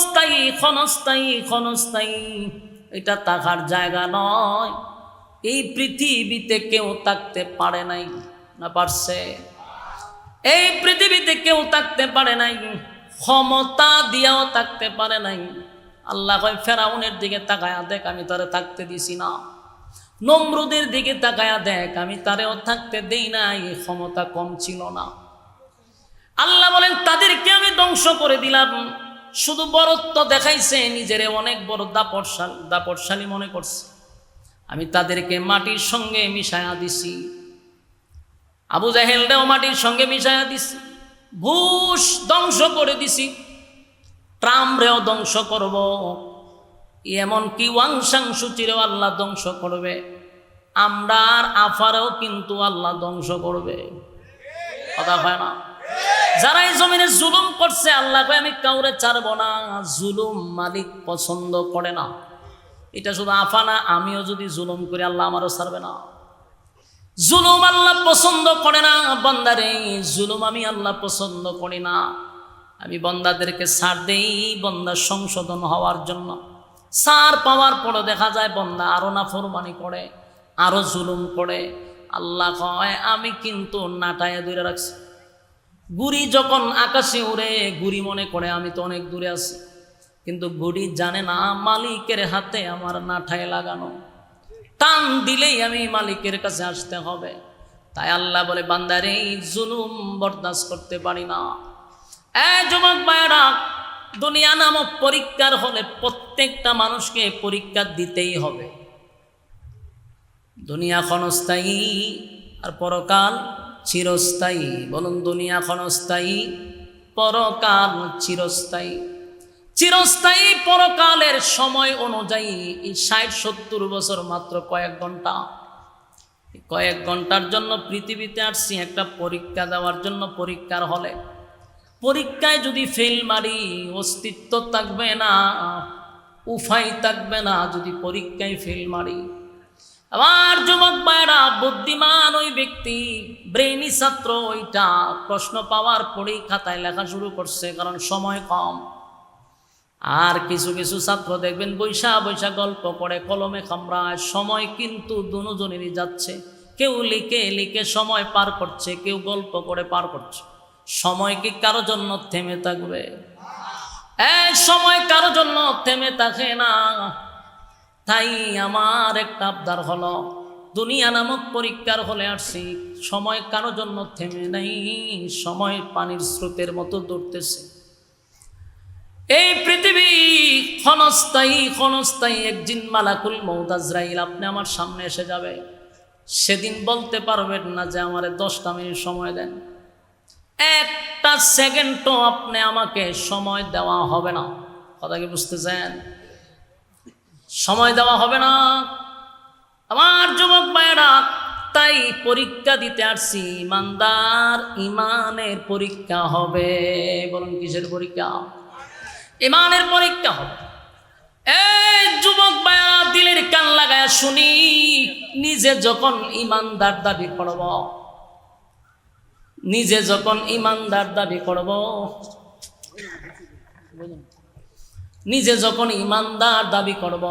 ক্ষণস্থায়ী ক্ষণস্থায়ী ক্ষণস্থায়ী, এটা থাকার জায়গা নয়। এই পৃথিবীতে কেউ থাকতে পারে নাই, না পারছে? এই পৃথিবীতে কেউ থাকতে পারে নাই, ক্ষমতা দিয়াও থাকতে পারে নাই। আল্লাহ কয় ফেরাউনের দিকে তাকায়া দেখ, আমি তারে থাকতে দিছি না। নমরুদের দিকে তাকায়া দেখ, আমি তারেও থাকতে দেই নাই, ক্ষমতা কম ছিল না। আল্লাহ বলেন তাদেরকে আমি ধ্বংস করে দিলাম। শুধু বরত্ব দেখাইছে, নিজেরে অনেক বড় দাপটশালী মনে করছে। আমি তাদেরকে মাটির সঙ্গে মিশায়া দিছি। আবু জাহেলটাও মাটির সঙ্গে মিশায়া দিছি। ভূষ ধ্বংস করে দিছি। ট্রাম্পরেও ধ্বংস করব, এমনকি ওয়াংশাং সুচিরেও আল্লাহ ধ্বংস করবে। আমরা আর আফারেও কিন্তু আল্লাহ ধ্বংস করবে। কথা হয় না? যারা এই জমিনে জুলুম করছে, আল্লাহ কয় আমি কাউরে ছাড়ব না। জুলুম মালিক পছন্দ করে না। এটা শুধু আফা না, আমিও যদি জুলুম করি আল্লাহ আমারও ছাড়বে না। জুলুম আল্লাহ পছন্দ করে না। বান্দারে জুলুম আমি আল্লাহ পছন্দ করি না। আমি বান্দাদেরকে ছাড় দেই বান্দা সংশোধন হওয়ার জন্য। ছাড় পাওয়ার পরে দেখা যায় বান্দা আরো নাফরমানি করে, আরো জুলুম করে। আল্লাহ কয় আমি কিন্তু নাটায় দূরে রাখছি। গুড়ি যখন আকাশে উড়ে, গুড়ি মনে করে আমি তো অনেক দূরে আছি, কিন্তু গুড়ি জানে না মালিকের হাতে আমার নাঠায় লাগানো। টান দিলেই আমি মালিকের কাছে আসতে হবে। তাই আল্লাহ বলে বান্দারে জুলুম বরদাস্ত করতে পারি না। যুবক ভাইরা, দুনিয়া নামক পরীক্ষার হলে প্রত্যেকটা মানুষকে পরীক্ষা দিতেই হবে। দুনিয়া ক্ষণস্থায়ী আর পরকাল চিরস্থায়ী। বলুন, দুনিয়া ক্ষণস্থায়ী, পরকাল চিরস্থায়ী। চিরস্থায়ী পরকালের সময় অনুযায়ী এই ৬০-৭০ বছর মাত্র কয়েক ঘন্টা। কয়েক ঘন্টার জন্য পৃথিবীতে আসছি একটা পরীক্ষা দেওয়ার জন্য। পরীক্ষার হলে পরীক্ষায় যদি ফেল মারি, অস্তিত্ব থাকবে না, উপায় থাকবে না। যদি পরীক্ষায় ফেল মারি, আবার যুবক ভাইরা, বুদ্ধিমান ওই ব্যক্তি, ব্রেইনি ছাত্র, ওইটা প্রশ্ন পাওয়ার পরেই খাতায় লেখা শুরু করছে, কারণ সময় কম। আর কিছু কিছু ছাত্র দেখবেন বৈশা বৈশা গল্প করে, কলমে কামড়ায়। সময় কিন্তু দুজনেরই যাচ্ছে। কেউ লিখে লিখে সময় পার করছে, কেউ গল্প করে পার করছে। সময় কি কারো জন্য থেমে থাকবে? সময় কারো জন্য থেমে থাকে না। তাই আমার একটা আবদার হলো, দুনিয়া নামক পরীক্ষার হলে আসছি, সময় কারো জন্য থেমে নাই। সময় পানির স্রোতের মতো দৌড়তেছে। এই পৃথিবী ক্ষণস্থায়ী ক্ষণস্থায়ী। একদিন মালাকুল মউত আজরাইল আপনি আমার সামনে এসে যাবে। সেদিন বলতে পারবেন না যে আমারে 10টা মিনিট সময় দেন। একটা সেকেন্ডও আপনি আমাকে সময় দেওয়া হবে না। কথা কি বুঝতেছেন? সময় দেওয়া হবে না। আমার যুবক ভাইরা, তাই পরীক্ষা দিতে আসছি। ইমানদার, ইমানের পরীক্ষা হবে। বলুন, কিসের পরীক্ষা? ইমানের পরীক্ষা হবে। এই যুবক ভাইরা, দিলের কান লাগায় শুনি। নিজে যখন ইমানদার দাবি করব, নিজে যখন ইমানদার দাবি করব, নিজে যখন ইমানদার দাবি করব,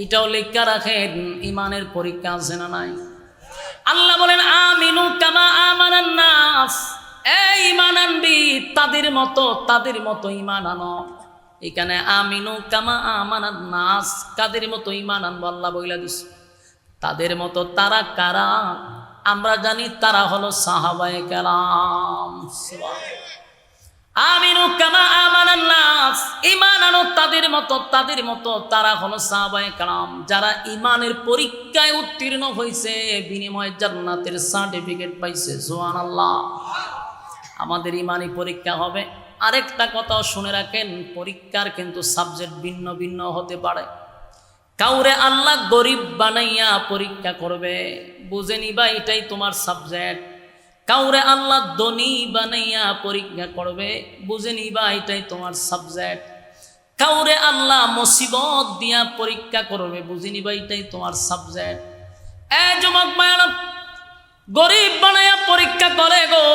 এটাও লেখা রাখেন ইমানের পরীক্ষা আছে না নাই? আল্লাহ বলেন আমিনু কামা আমানান নাস। এই ঈমান আনবি, তাদের মতো ঈমান আনো। এখানে আমিনু কামা আমানান নাস, কাদের মতো ঈমান আনবো আল্লাহ বইলা দিছে। তাদের মতো তারা কারা? আমরা জানি তারা হলো সাহাবায়ে কেরাম। আমিনু কামা আমানান নাস, ঈমান আনো তাদের মতো তারা হলো সাহাবায়ে কেরাম, যারা ঈমানের পরীক্ষায় উত্তীর্ণ হয়েছে, বিনিময়ে জান্নাতের সার্টিফিকেট পাইছে। সুবহানাল্লাহ। আমাদের ঈমানি পরীক্ষা হবে। আরেকটা কথাও শুনে রাখেন, পরীক্ষার কিন্তু সাবজেক্ট ভিন্ন ভিন্ন হতে পারে। কাউরে আল্লাহ গরিব বানাইয়া পরীক্ষা করবে, বুঝে নিবা এটাই তোমার সাবজেক্ট। কাউরে আল্লাহ ধনী বানাইয়া পরীক্ষা করবে, বুঝে নিবা এটাই তোমার সাবজেক্ট। কাউরে আল্লাহ মুসিবত দিয়া পরীক্ষা করবে, বুঝে নিবা এটাই তোমার সাবজেক্ট। যুবক ভাইরা, গরিব বানাইয়া পরীক্ষা করে গো,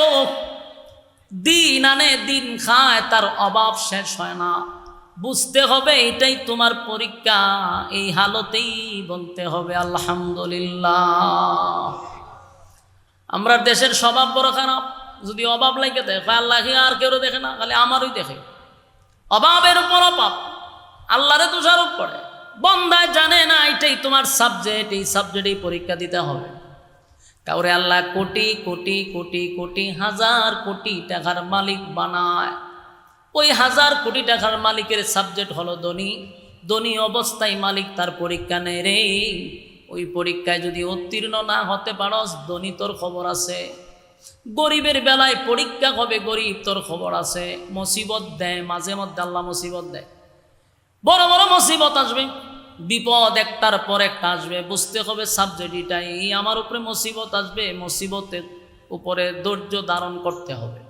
দিন আনে দিন খায়, তার অভাব শেষ হয় না। বুঝতে হবে এটাই তোমার পরীক্ষা, এই হালতেই বলতে হবে আলহামদুলিল্লাহ। আমরা দেশের স্বভাব বড় খারাপ, যদি অভাব লাগে দেখে আল্লাহ আর কেউ দেখে না, খালি আমারই দেখে। অভাবের উপর অভাব, আল্লাহরে দোষারোপ করে। বন্দায় জানে না এটাই তোমার সাবজেক্ট, এই সাবজেক্টেই পরীক্ষা দিতে হবে। কাউরে আল্লাহ কোটি কোটি কোটি কোটি হাজার কোটি টাকার মালিক বানায়, ওই হাজার কোটি টাকার মালিকের সাবজেক্ট হলো ধনী। ধনী অবস্থায় মালিক তার পরীক্ষা নেয় রে। ওই পরীক্ষায় যদি উত্তীর্ণ না হতে পারস, ধনী তোর খবর আছে। গরিবের বেলায় পরীক্ষা হবে, গরিব তোর খবর আছে। মুসিবত দেয় মাঝে মধ্যে আল্লাহ, মুসিবত দেয়, বড় বড় মুসিবত আসবে, বিপদ একটার পর একটা আসবে। বুঝতে হবে সাবজেক্ট এটাই, আমার উপরে মুসিবত আসবে, মুসিবতের উপরে ধৈর্য ধারণ করতে হবে,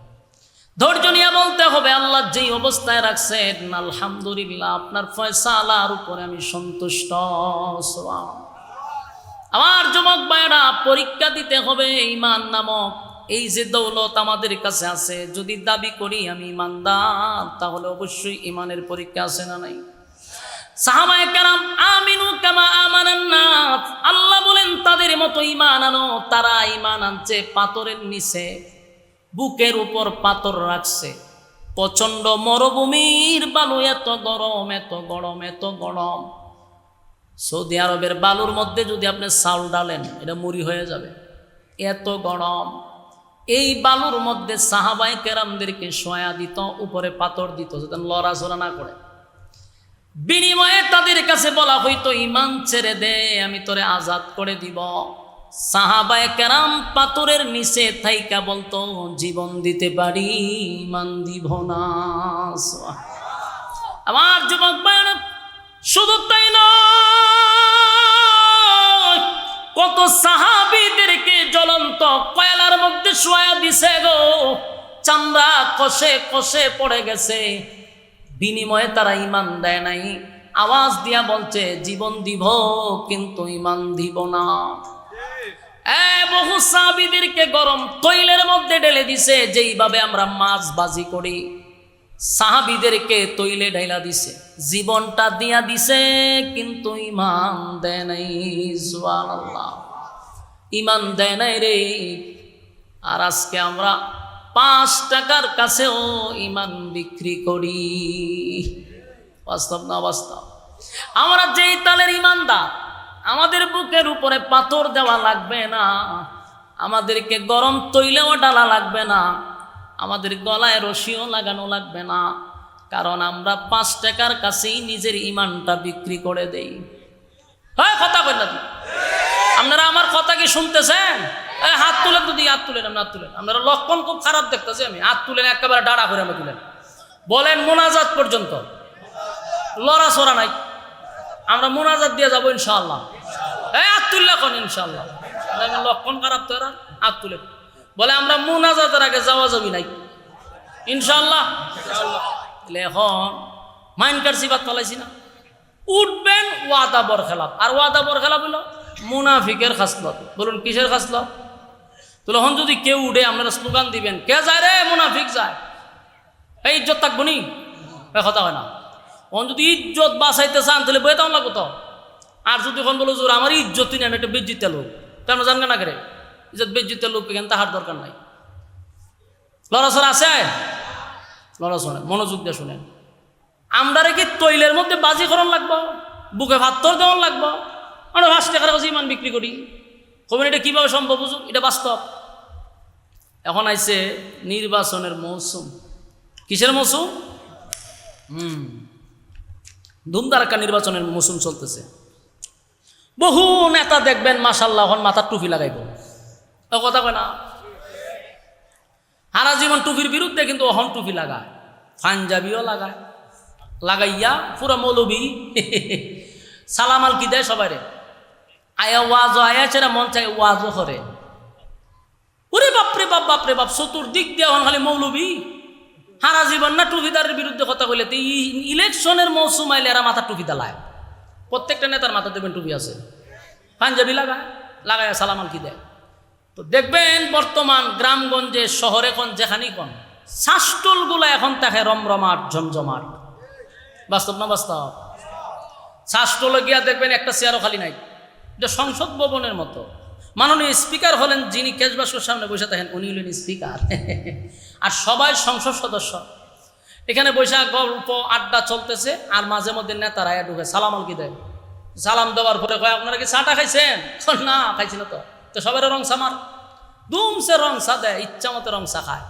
ধৈর্য নিয়ে বলতে হবে আল্লাহ যেই অবস্থায় রাখছেন আলহামদুলিল্লাহ, আপনার ফয়সালার উপরে আমি সন্তুষ্ট। আমার যুবক ভাইরা, পরীক্ষা দিতে হবে। ঈমান নামক এই যে দৌলত আমাদের কাছে আছে, যদি দাবি করি আমি ঈমানদার, তাহলে অবশ্যই ঈমানের পরীক্ষা আছে না নাই? সাহাবায়ে কেরাম আমিনু কামা আমানান নাস, আল্লাহ বলেন তাদের মতো ঈমান আনো। তারা ঈমান আনছে পাথরের নিচে, বুকের উপর পাথর রাখছে। প্রচন্ড মরুভূমির বালু, এত গরম এত গরম এত গরম। সৌদি আরবের বালুর মধ্যে যদি আপনি চাউল ডালেন, এটা মুড়ি হয়ে যাবে, এত গরম। এই বালুর মধ্যে সাহাবায়ে কেরামদেরকে শোয়া দিত, উপরে পাথর দিত যাতে লড়াচড়া না করে। বিনিময়ে তাদের কাছে বলা হইতো ঈমান ছেড়ে দে, আমি তোরে আজাদ করে দিব। সাহাবায়ে কেরাম পাথরের নিচে থাইকা বলতো জীবন দিতে পারি, ঈমান দিব না। আমার যুবক ভাইরা, শুধু তাই নয়, কত সাহাবীদেরকে জ্বলন্ত কয়লার মধ্যে শোয়া দিছে গো, চামড়া কষে কষে পড়ে গেছে। বিনিময়ে তারা ঈমান দেয় নাই, আওয়াজ দিয়া বলছে জীবন দিব কিন্তু ঈমান দিব না। বহু সাহাবীদেরকে গরম তৈলের মধ্যে ঢেলে দিছে, যেইভাবে আমরা মাছ বাজি করি, সাহাবীদেরকে তৈলে ঢাইলা দিছে, জীবনটা দিয়া দিছে, কিন্তু ঈমান দেয় নাই। সুবহানাল্লাহ, ঈমান দেয় নাই রে। আর আজকে আমরা 5 টাকার কাছেও ঈমান বিক্রি করি। বাস্তব না বাস্তব? আমরা যেই তালের ঈমানদার, আমাদের বুকের উপরে পাথর দেওয়া লাগবে না, আমাদেরকে গরম তৈলেও ডালা লাগবে না, আমাদের গলায় রশিও লাগানো লাগবে না, কারণ আমরা 5 টাকার কাছেই নিজের ঈমানটা বিক্রি করে দেই। হ্যাঁ, কথা বললেন আপনারা, আমার কথা কি শুনতেছেন? হাত তুলেন, যদি হাত তুলেন, হাত তুলেন। আপনারা লক্ষণ খুব খারাপ দেখতেছে, আমি হাত তুলেন একেবারে ডাড়া করে আমরা তুলেন, বলেন মোনাজাত পর্যন্ত, লড়াচড়া নাই। আমরা মোনাজাত দিয়ে যাবো ইনশাআল্লাহ। হাত তুললে কোন ইনশাআল্লাহ, লক্ষণ খারাপ তো এরা। হাত তুলে বলে আমরা মোনাজাতের আগে যাওয়া যাবি নাই ইনশাআল্লাহ। এখন মাইনকার সিবাত ফলাইছি না, উঠবেন ওয়াদা বরখেলাপ। আর ওয়াদা বরখেলাপ হলো মুনাফিকের খাসলত। বলুন কিসের খাসলত? তখন যদি কেউ উঠে আপনারা স্লোগান দিবেন, কে যায় রে? মুনাফিক যায়। এই ইজ্জত থাকবো নি? কথা হয় না। ওখান যদি ইজ্জত বাঁচাইতে চান তাহলে বয়ে তেমন লাগবো তো। আর যদি ওখান বলো জোর আমার ইজ্জতই নেই, আমি একটা বেজ্জিতে লোক, তেমন জানবে না করে ইজ্জত বেজ্জিতে লোক, এখানে তাহার দরকার নাই। লড়াচড়া আছে, লড়াচড়া মনোযোগ দিয়ে শুনেন। আমরা কি তৈলের মধ্যে বাজি করান লাগবো, বুকে ভাত্তর দেওয়ান লাগবো? আমরা 5 টাকার কাছে ঈমান বিক্রি করি। খবর এটা কিভাবে সম্ভব? বুঝুন, এটা বাস্তব। এখন আইছে নির্বাচনের মৌসুম। কিসের মৌসুম? ধুমধারাক্কা নির্বাচনের মৌসুম চলতেছে। বহু নেতা দেখবেন মাশাআল্লাহ এখন মাথার টুপি লাগাইব, কথা কয় না? সারা জীবন টুপির বিরুদ্ধে, কিন্তু অহন টুপি লাগায়, পাঞ্জাবিও লাগায়, লাগাইয়া পুরা মৌলবি সালামাল কি দেয় সবাই রে। আয়া ওয়াজও আয়াছেরা মন চাই ওয়াজও করে। ওরে বাপরে বাপ, বাপরে বাপ, চতুর্দিক দিয়ে এখন খালি মৌলবি। সারা জীবন না টুপিদারের বিরুদ্ধে কথা বলে, তো ইলেকশনের মৌসুম আইলে এরা মাথার টুপি দালায়। প্রত্যেকটা নেতার মাথা দেখবেন টুপি আছে, পাঞ্জাবি লাগায়, লাগায় সালামাল কি দেয়। তো দেখবেন বর্তমান গ্রামগঞ্জে শহরে কোন যেখানেই কোন শাসটলগুলো এখন তাকে রমরমাট ঝমঝমাট। বাস্তব না বাস্তব? শাস্ত্রলে গিয়া দেখবেন একটা চেয়ারও খালি নাই। এটা সংসদ ভবনের মতো। মাননীয় স্পিকার হলেন যিনি কেশবাস্কর সামনে বসে থাকেন, উনি হলেন স্পিকার। আর সবাই সংসদ সদস্য। এখানে বৈশা গল্প আড্ডা চলতেছে, আর মাঝে মধ্যে নেতারা ঢুকে সালাম আলকি দেয়। সালাম দেওয়ার পরে কয় আপনারা কি চাটা খাইছেন? না খাইছি না। তো সবাই রং সামার দুমসে রং চা দেয়, ইচ্ছা মতো রং চা খায়।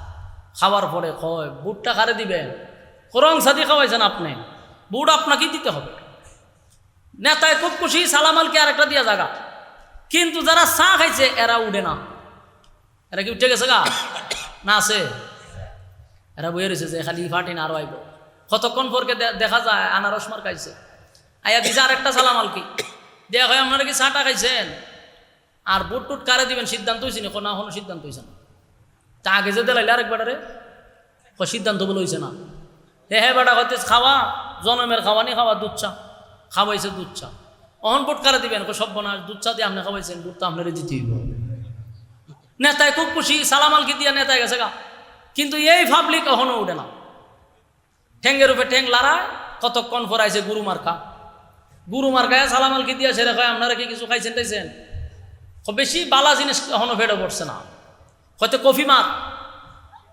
খাওয়ার পরে কয় বুটটা কারে দিবেন? রং চা দিয়ে খাওয়াইছেন আপনি, বুট আপনাকেই দিতে হবে। নেতায় খুব খুশি, সালাম আলকি আর একটা দিয়া জায়গা। কিন্তু যারা চা খাইছে এরা উঠে না। এরা কি উঠে গেছে গা? না আছে, এরা বইয়ে রয়েছে যে খালি ফাটিন আরো আইব। কতক্ষণ পরকে দেখা যায় আনারস মার খাইছে, আয়া দিছে আর একটা সালাম আলকি দেয়া হয় আপনারা কি চাটা খাইছেন? আর বুট টুট কারে দিবেন সিদ্ধান্ত হয়েছে না? না কোনো সিদ্ধান্ত হয়েছে না। তা আগে যে দিলাইলে আরেকবারে সিদ্ধান্ত বলে হয়েছে না। হ্যাঁ বেটা হইতে খাওয়া জনমের খাওয়া নি খাওয়া, দুধ চা খাওয়াইছে, দুধ চা। অহন বুট কারে দিবেন? সব বনাস দুধ চা দিয়ে আপনি খাওয়াইছেন, বুট তো আপনারা দিতে হইব। নেতায় খুব খুশি, সালাম আলকি দিয়া নেতায় গেছে গা। কিন্তু এই পাবলিক কখনো উঠে না। ঠেঙ্গের উপরে ঠেং লড়ায়। কতক্ষণ পরাইছে গুরু মার্কা, গুরু মার্কায় সালাম আলকি দিয়া সেরে কয় আপনারা কি কিছু খাইছেন টাইছেন? বেশি বালা জিনিস এখনো ফেটে পড়ছে না। হয়তো কফি মার,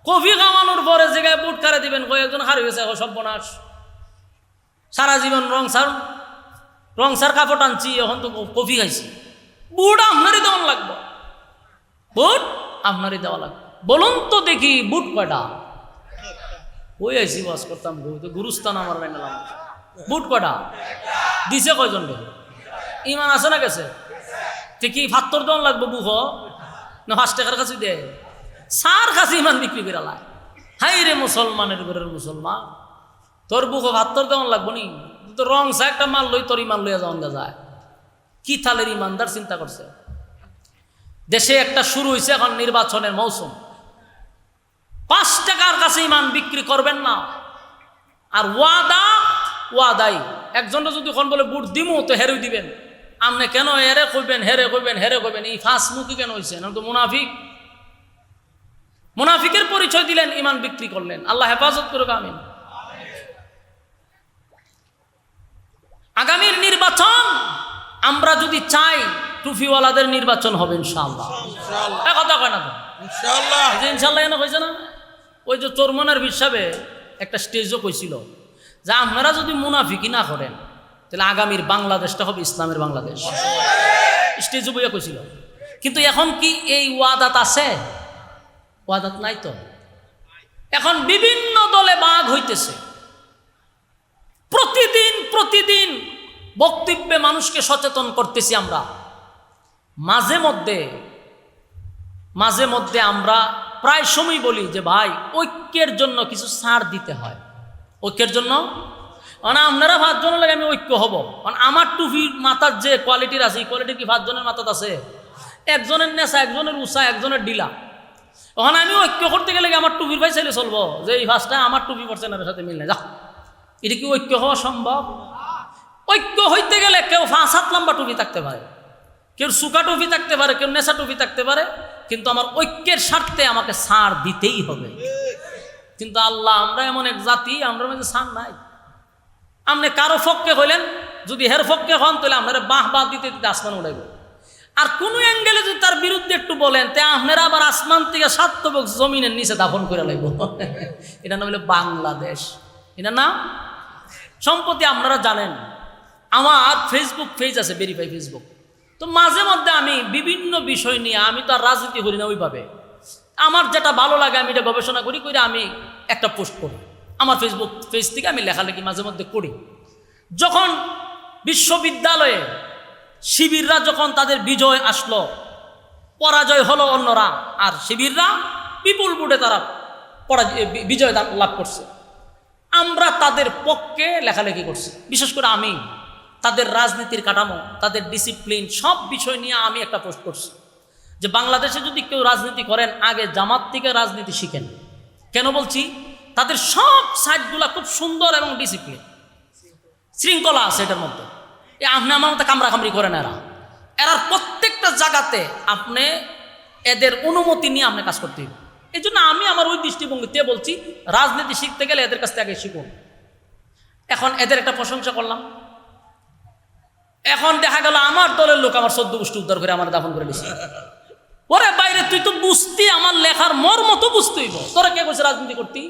কফি খাওয়ানোর পরে জায়গায় বুট কারে দিবেন? কয়েকজন হারিয়ে গেছে সব বনাস। সারা জীবন রং সার কাপড় আনছি, এখন তো কফি খাইছি। বুট আপনারই দেওয়ান লাগবে, বুট আপনারই দেওয়া লাগবে। বলুন তো দেখি বুট কয়টা? ওই আইসি বাস করতাম গুরুস্থান আমার বেনালাম। বুট কয়টা দিছে? কয়জন? ইমান আছে না গেছে? কি ফাত্তর দেওয়ান লাগবে বুক? না 5 টাকার কাছে দেয়? সার কাছে ইমান বিক্রি করে লাই। হাই রে মুসলমানের ঘরের মুসলমান, তোর বুক ফাত্তর দেওয়ান লাগবো নি? তো রং চা একটা মাল লই, তোর ইমান লইয়া যাওয়ান যায়। কি থালের ইমানদার চিন্তা করছে। দেশে একটা শুরু হয়েছে এখন নির্বাচনের মৌসুম। 5 টাকার কাছে ইমান বিক্রি করবেন না। আর ওয়াদাই একজনটা যদি কোন বলে বুট দিমু তো হেরে দিবেন, আপনি কেন হেরে কইবেন, হেরে কইবেন, হেরে কইবেন? এই ফাঁস মুখী কেন হয়েছে? তো মুনাফিক, মুনাফিকের পরিচয় দিলেন, ইমান বিক্রি করলেন। আল্লাহ হেফাজত করুক, আমিন। আগামীর নির্বাচন আমরা যদি চাই, টুফিওয়ালাদের নির্বাচন হবে ইনশাআল্লাহ। কথা কয় না তো ইনশাআল্লাহ? ইনশাআল্লাহ এনে কইছে না? ওই যে চরমনের হিসাবে একটা স্টেজও কইছিল যে আপনারা যদি মুনাফিকি না করেন তাহলে আগামীর বাংলাদেশটা হবে ইসলামের বাংলাদেশ। স্টেজও বইয়া কইছিল। কিন্তু এখন কি এই ওয়াদাত আছে? ওয়াদাত নাই তো। এখন বিভিন্ন দলে ভাগ হইতেছে। প্রতিদিন বক্তব্যে মানুষকে সচেতন করতেছি আমরা। মাঝে মধ্যে আমরা প্রায় সময় বলি যে ভাই ঐক্যের জন্য কিছু ছাড় দিতে হয়। ঐক্যের জন্য মানে আপনারা 5 জন লাগে আমি ঐক্য হব। কারণ আমার টুপির মাথার যে কোয়ালিটির আছে, এই কোয়ালিটি কি 5 জনের মাথাত আছে? একজনের নেশা, একজনের উষা, একজনের ডিলা। ওখানে আমি ঐক্য করতে গেলে আমার টুপির ভাই ছেলে চলবো যে এই ভাষটা আমার টুপি পড়ছে না, সাথে মিল না, যা। এটা কি ঐক্য হওয়া সম্ভব? ঐক্য হইতে গেলে কেউ 5 হাত লম্বা টুপি থাকতে পারে, কেউ সুকা টুপি থাকতে পারে, কেউ নেশা টুপি থাকতে পারে, কিন্তু আমার ঐক্যের স্বার্থে আমাকে ছাড় দিতেই হবে। কিন্তু আল্লাহ, আমরা এমন এক জাতি, আমরা মধ্যে ছাড় নাই। আপনি কারো পক্ষে হইলেন, যদি হের পক্ষে হন তাহলে আপনারা বাহ দিতে দিতে আসমান উড়াইব। আর কোন অ্যাঙ্গেলে যদি তার বিরুদ্ধে একটু বলেন তে আপনারা আবার আসমান থেকে 7 তবক জমিনের নিচে দাফন করে লাইব। এটা না হলে বাংলাদেশ, এটা না। সম্প্রতি আপনারা জানেন আমার ফেসবুক পেজ আছে, ভেরিফাই ফেসবুক। তো মাঝে মধ্যে আমি বিভিন্ন বিষয় নিয়ে, আমি তো আর রাজনীতি করি না ওইভাবে, আমার যেটা ভালো লাগে আমি এটা গবেষণা করি আমি একটা পোস্ট করি আমার ফেসবুক পেজ থেকে। আমি লেখালেখি মাঝে মধ্যে করি। যখন বিশ্ববিদ্যালয়ে শিবিররা যখন তাদের বিজয় আসলো, পরাজয় হলো অন্যরা, আর শিবিররা বিপুল ভোটে তারা বিজয় লাভ করছে, আমরা তাদের পক্ষে লেখালেখি করছি। বিশেষ করে আমি তাদের রাজনীতির কাঠামো, তাদের ডিসিপ্লিন, সব বিষয় নিয়ে আমি একটা পোস্ট করছি যে বাংলাদেশে যদি কেউ রাজনীতি করেন আগে জামাত থেকে রাজনীতি শিখেন। কেন বলছি? তাদের সব সাইডগুলো খুব সুন্দর এবং ডিসিপ্লিন, শৃঙ্খলা আছে এটার মধ্যে। আপনি আমার মতো কামড়াকামড়ি করেন এরা প্রত্যেকটা জায়গাতে আপনি এদের অনুমতি নিয়ে আপনি কাজ করতে হবে। এই জন্য আমি আমার ওই দৃষ্টিভঙ্গিতে বলছি রাজনীতি শিখতে গেলে এদের কাছ থেকে আগে শিখুন। এখন এদের একটা প্রশংসা করলাম, এখন দেখা গেল আমার দলের লোক আমার 14 গোষ্ঠী উদ্ধার করে আমার দাফন করে দিচ্ছে। ওরে বাইরে, তুই তো বুঝতি আমার লেখার মর্ম তো বুঝতেই, তোরা কে কইছে রাজনীতি করতি?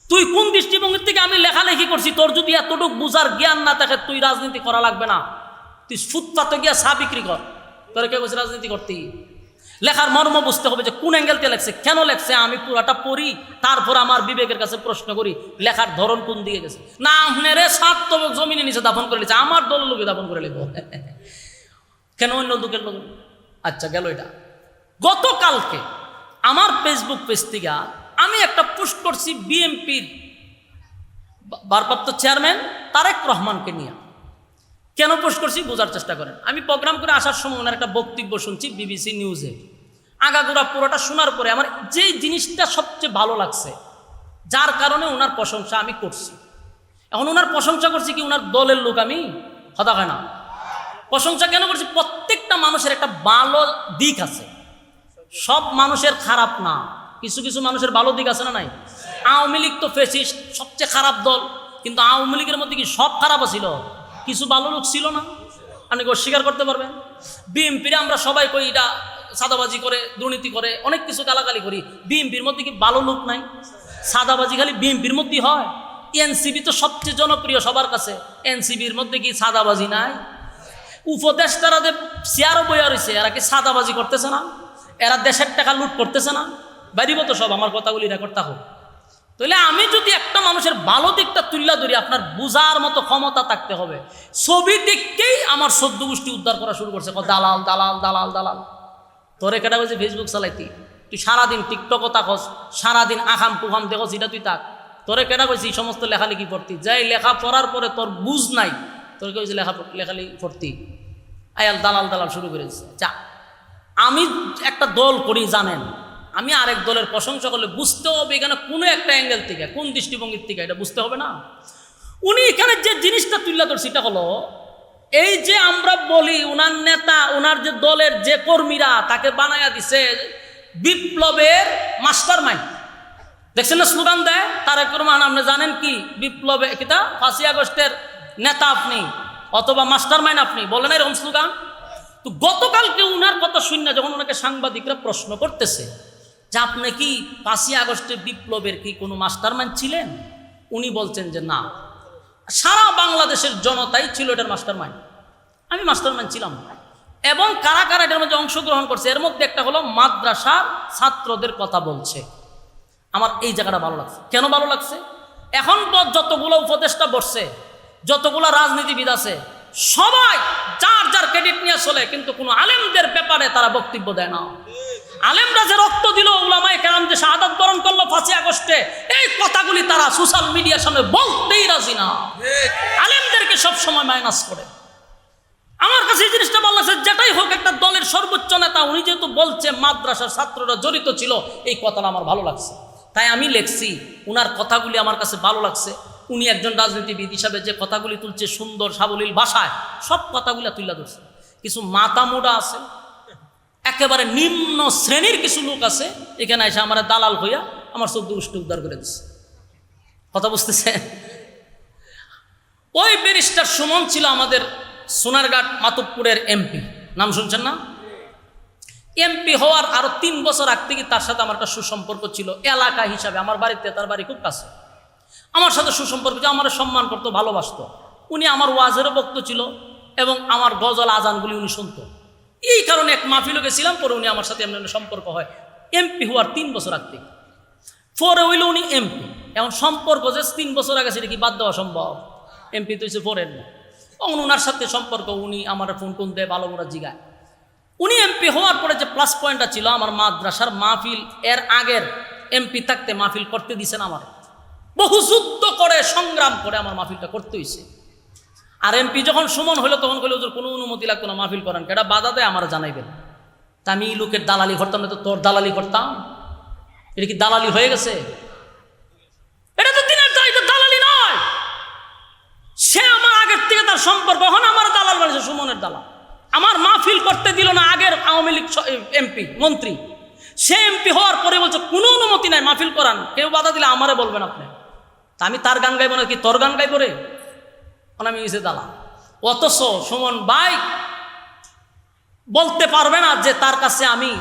তুই কোন দৃষ্টিভঙ্গির থেকে আমি লেখালেখি করছি? তোর যদি এতটুকু বুঝার জ্ঞান না থাকে তুই রাজনীতি করা লাগবে না, তুই ফুটপাতে গিয়া চা বিক্রি কর। তোরা কে কইছে রাজনীতি করতি? লেখার মর্ম বুঝতে হবে যে কোন অ্যাঙ্গেলতে লেখছে, কেন লেখছে, আমি পুরাটা পড়ি, তারপর আমার বিবেকের কাছে প্রশ্ন করি লেখার ধরন কোন দিকে গেছে। না আপনারে 7 তবক জমিনে নিচে দাফন করে লিখছে, আমার দলের লোকে দাফন করে লিখবো কেন অন্য দুঃখের লোক? আচ্ছা গেল এটা। গতকালকে আমার ফেসবুক পেজ থেকে আমি একটা পোস্ট করছি বিএনপির ভারপ্রাপ্ত চেয়ারম্যান তারেক রহমানকে নিয়ে। কেন পোস্ট করছি বোঝার চেষ্টা করেন। আমি প্রোগ্রাম করে আসার সময় ওনার একটা বক্তব্য শুনছি বিবিসি নিউজে। আগাগোড়া পুরোটা শোনার পরে আমার যেই জিনিসটা সবচেয়ে ভালো লাগছে, যার কারণে ওনার প্রশংসা আমি করছি। এখন ওনার প্রশংসা করছি কি ওনার দলের লোক, আমি কথা হয় না। প্রশংসা কেন করছি? প্রত্যেকটা মানুষের একটা ভালো দিক আছে, সব মানুষের খারাপ না, কিছু কিছু মানুষের ভালো দিক আছে না নাই? আওয়ামী লীগ তো ফ্যাসিস্ট, সবচেয়ে খারাপ দল, কিন্তু আওয়ামী লীগের মধ্যে কি সব খারাপ ছিল? কিছু ভালো লোক ছিল না? আপনি কি অস্বীকার করতে পারবেন? বিএনপির আমরা সবাই কই এটা সাদাবাজি করে, দুর্নীতি করে, অনেক কিছু গালাগালি করি, বিএনপির মধ্যে কি ভালো লোক নাই? সাদাবাজি খালি বিএনপির মধ্যেই হয়? এনসিবি তো সবচেয়ে জনপ্রিয় সবার কাছে, এনসিবির মধ্যে কি সাদাবাজি নাই? উপদেষ্টারা যে চেয়ারও বইয়া রয়েছে, এরা কি সাদাবাজি করতেছে না? এরা দেশের টাকা লুট করতেছে না? বাইরিব তো সব, আমার কথাগুলি রেকর্ড থাকুক। তাহলে আমি যদি একটা মানুষের ভালো দিকটা তুল্লা ধরি, আপনার বুঝার মতো ক্ষমতা থাকতে হবে। ছবি দেখতেই আমার 14 গোষ্ঠী উদ্ধার করা শুরু করছে, দালাল দালাল দালাল দালাল। তোরে কেটা বলছে ফেসবুক চালাইতি, তুই সারাদিন টিকটকও তাকস, সারাদিন আখাম পুখাম দেখস, এটা তুই তাক। তোরে কেটা কইছি এই সমস্ত লেখালেখি পড়তি, যাই লেখা পড়ার পরে তোর বুঝ নাই, তোর কইছে লেখালেখি পড়তি, আয়াল দালাল দালাল শুরু করে দিচ্ছে। যা, আমি একটা দল করি জানেন, আমি আরেক দলের প্রশংসা করলে বুঝতে হবে এখানে কোনো একটা অ্যাঙ্গেল থেকে, কোন দৃষ্টিভঙ্গির থেকে, এটা বুঝতে হবে না? উনি এখানে যে জিনিসটা তুলে ধরছে সেটা হলো এই যে আমরা বলি ওনার নেতা, ওনার যে দলের যে কর্মীরা তাকে বানায়া দিছে বিপ্লবের মাস্টার মাইন্ড। দেখছেন না স্লোগান দেয় তারেক রহমান, আপনি জানেন কি বিপ্লবে কিতা 5ই আগস্টের নেতা আপনি অথবা মাস্টার মাইন্ড আপনি, বলেন এরকম স্লোগান। তো গতকালকে উনার কথা শুনে যখন ওনাকে সাংবাদিকরা প্রশ্ন করতেছে যে আপনি কি 5ই আগস্টের বিপ্লবের কি কোনো মাস্টার মাইন্ড ছিলেন, উনি বলছেন যে না, সারা বাংলাদেশের জনতাই ছিল এটার মাস্টার মাইন্ড, আমি মাস্টার মাইন্ড ছিলাম। এবং কারা কারা এটার মধ্যে অংশগ্রহণ করছে, এর মধ্যে একটা হলো মাদ্রাসার ছাত্রদের কথা বলছে। আমার এই জায়গাটা ভালো লাগছে। কেন ভালো লাগছে? এখন যতগুলো উপদেষ্টা বসছে, যতগুলো রাজনীতিবিদ আছে, সবাই যার যার ক্রেডিট নিয়ে চলে, কিন্তু কোনো আলেমদের ব্যাপারে তারা বক্তব্য দেয় না। আলেমরা যে রক্ত দিল, উলামায়ে কেরাম যে শাহাদাত বরণ করলো 5ই আগস্টে, এই কথাগুলি তারা সোশ্যাল মিডিয়ার সামনে বলতেই রাজি না, আলেমদেরকে সব সময় মাইনাস করে। আমার কাছে এই জিনিসটা ভালো লাগছে, যেটাই হোক একটা দলের সর্বোচ্চ নেতা, উনি যেহেতু বলছে মাদ্রাসার ছাত্ররা জড়িত ছিল, এই কথাটা আমার ভালো লাগছে, তাই আমি লিখছি। উনার কথাগুলি আমার কাছে ভালো লাগছে। উনি একজন রাজনীতিবিদ হিসাবে যে কথাগুলি তুলছে সুন্দর সাবলীল ভাষায়, সব কথাগুলি তুলে ধরছে। কিছু মাথা মোড়া আছে, একেবারে নিম্ন শ্রেণীর কিছু লোক আছে, এখানে এসে আমার দালাল হইয়া আমার 14 গোষ্ঠী উদ্ধার করে দিচ্ছে। কথা বুঝতেছে? ওই ব্যারিস্টার সুমন ছিল আমাদের সোনারঘাট মাতবপুরের এমপি, নাম শুনছেন না? এমপি হওয়ার আরো 3 বছর আগ থেকে তার সাথে আমার একটা সুসম্পর্ক ছিল এলাকা হিসাবে। আমার বাড়িতে তার বাড়ি খুব কাছে, আমার সাথে সুসম্পর্ক, যে আমার সম্মান করতো, ভালোবাসতো। উনি আমার ওয়াজেরও বক্ত ছিল এবং আমার গজল আজানগুলি উনি শুনতো। এই কারণে এক মাহফিলে গেছিলাম, পরে উনি আমার সাথে এমন সম্পর্ক হয় এমপি হওয়ার 3 বছর আগ থেকে। পরে হইল উনি এমপি। এখন সম্পর্ক যে 3 বছর আগে সেটা কি বাদ দেওয়া সম্ভব? এমপি তো হচ্ছে ফোরেন। তখন ওনার সাথে সম্পর্ক, উনি আমার ফোন টোন দেয়, ভালো মোড়া জিগায়। উনি এমপি হওয়ার পরে যে প্লাস পয়েন্টটা ছিল, আমার মাদ্রাসার মাহফিল এর আগের এমপি থাকতে মাহফিল করতে দিছেন আমার, বহু যুদ্ধ করে সংগ্রাম করে আমার মাহফিলটা করতে হয়েছে। আর এমপি যখন সুমন হলো তখন কইল ওদের কোনো অনুমতি লাগতো না, মাহফিল করেন, কেটা বাধা দেয় আমার জানাইবেন। তা আমি লোকের দালালি করতাম না, তো তোর দালালি করতাম? এটা কি দালালি হয়ে গেছে? এটা তো দিনের দালালি নয়। সে আমার আগের থেকে তার সম্পর্ক, এখন আমার দালাল বানিয়েছে, সুমনের দালাল। আমার মাহফিল করতে দিল না আগের আওয়ামী লীগ এমপি মন্ত্রী, সে এমপি হওয়ার পরে বলছে কোনো অনুমতি নাই মাহফিল করান, কেউ বাধা দিলে আমারে বলবেন আপনি। তা আমি তার গান গাইব না কি তোর গান গাইব রে? আমি হয়েছে দালাল। অথচ সুমন ভাই বলতে পারবে না যে তার কাছে আমি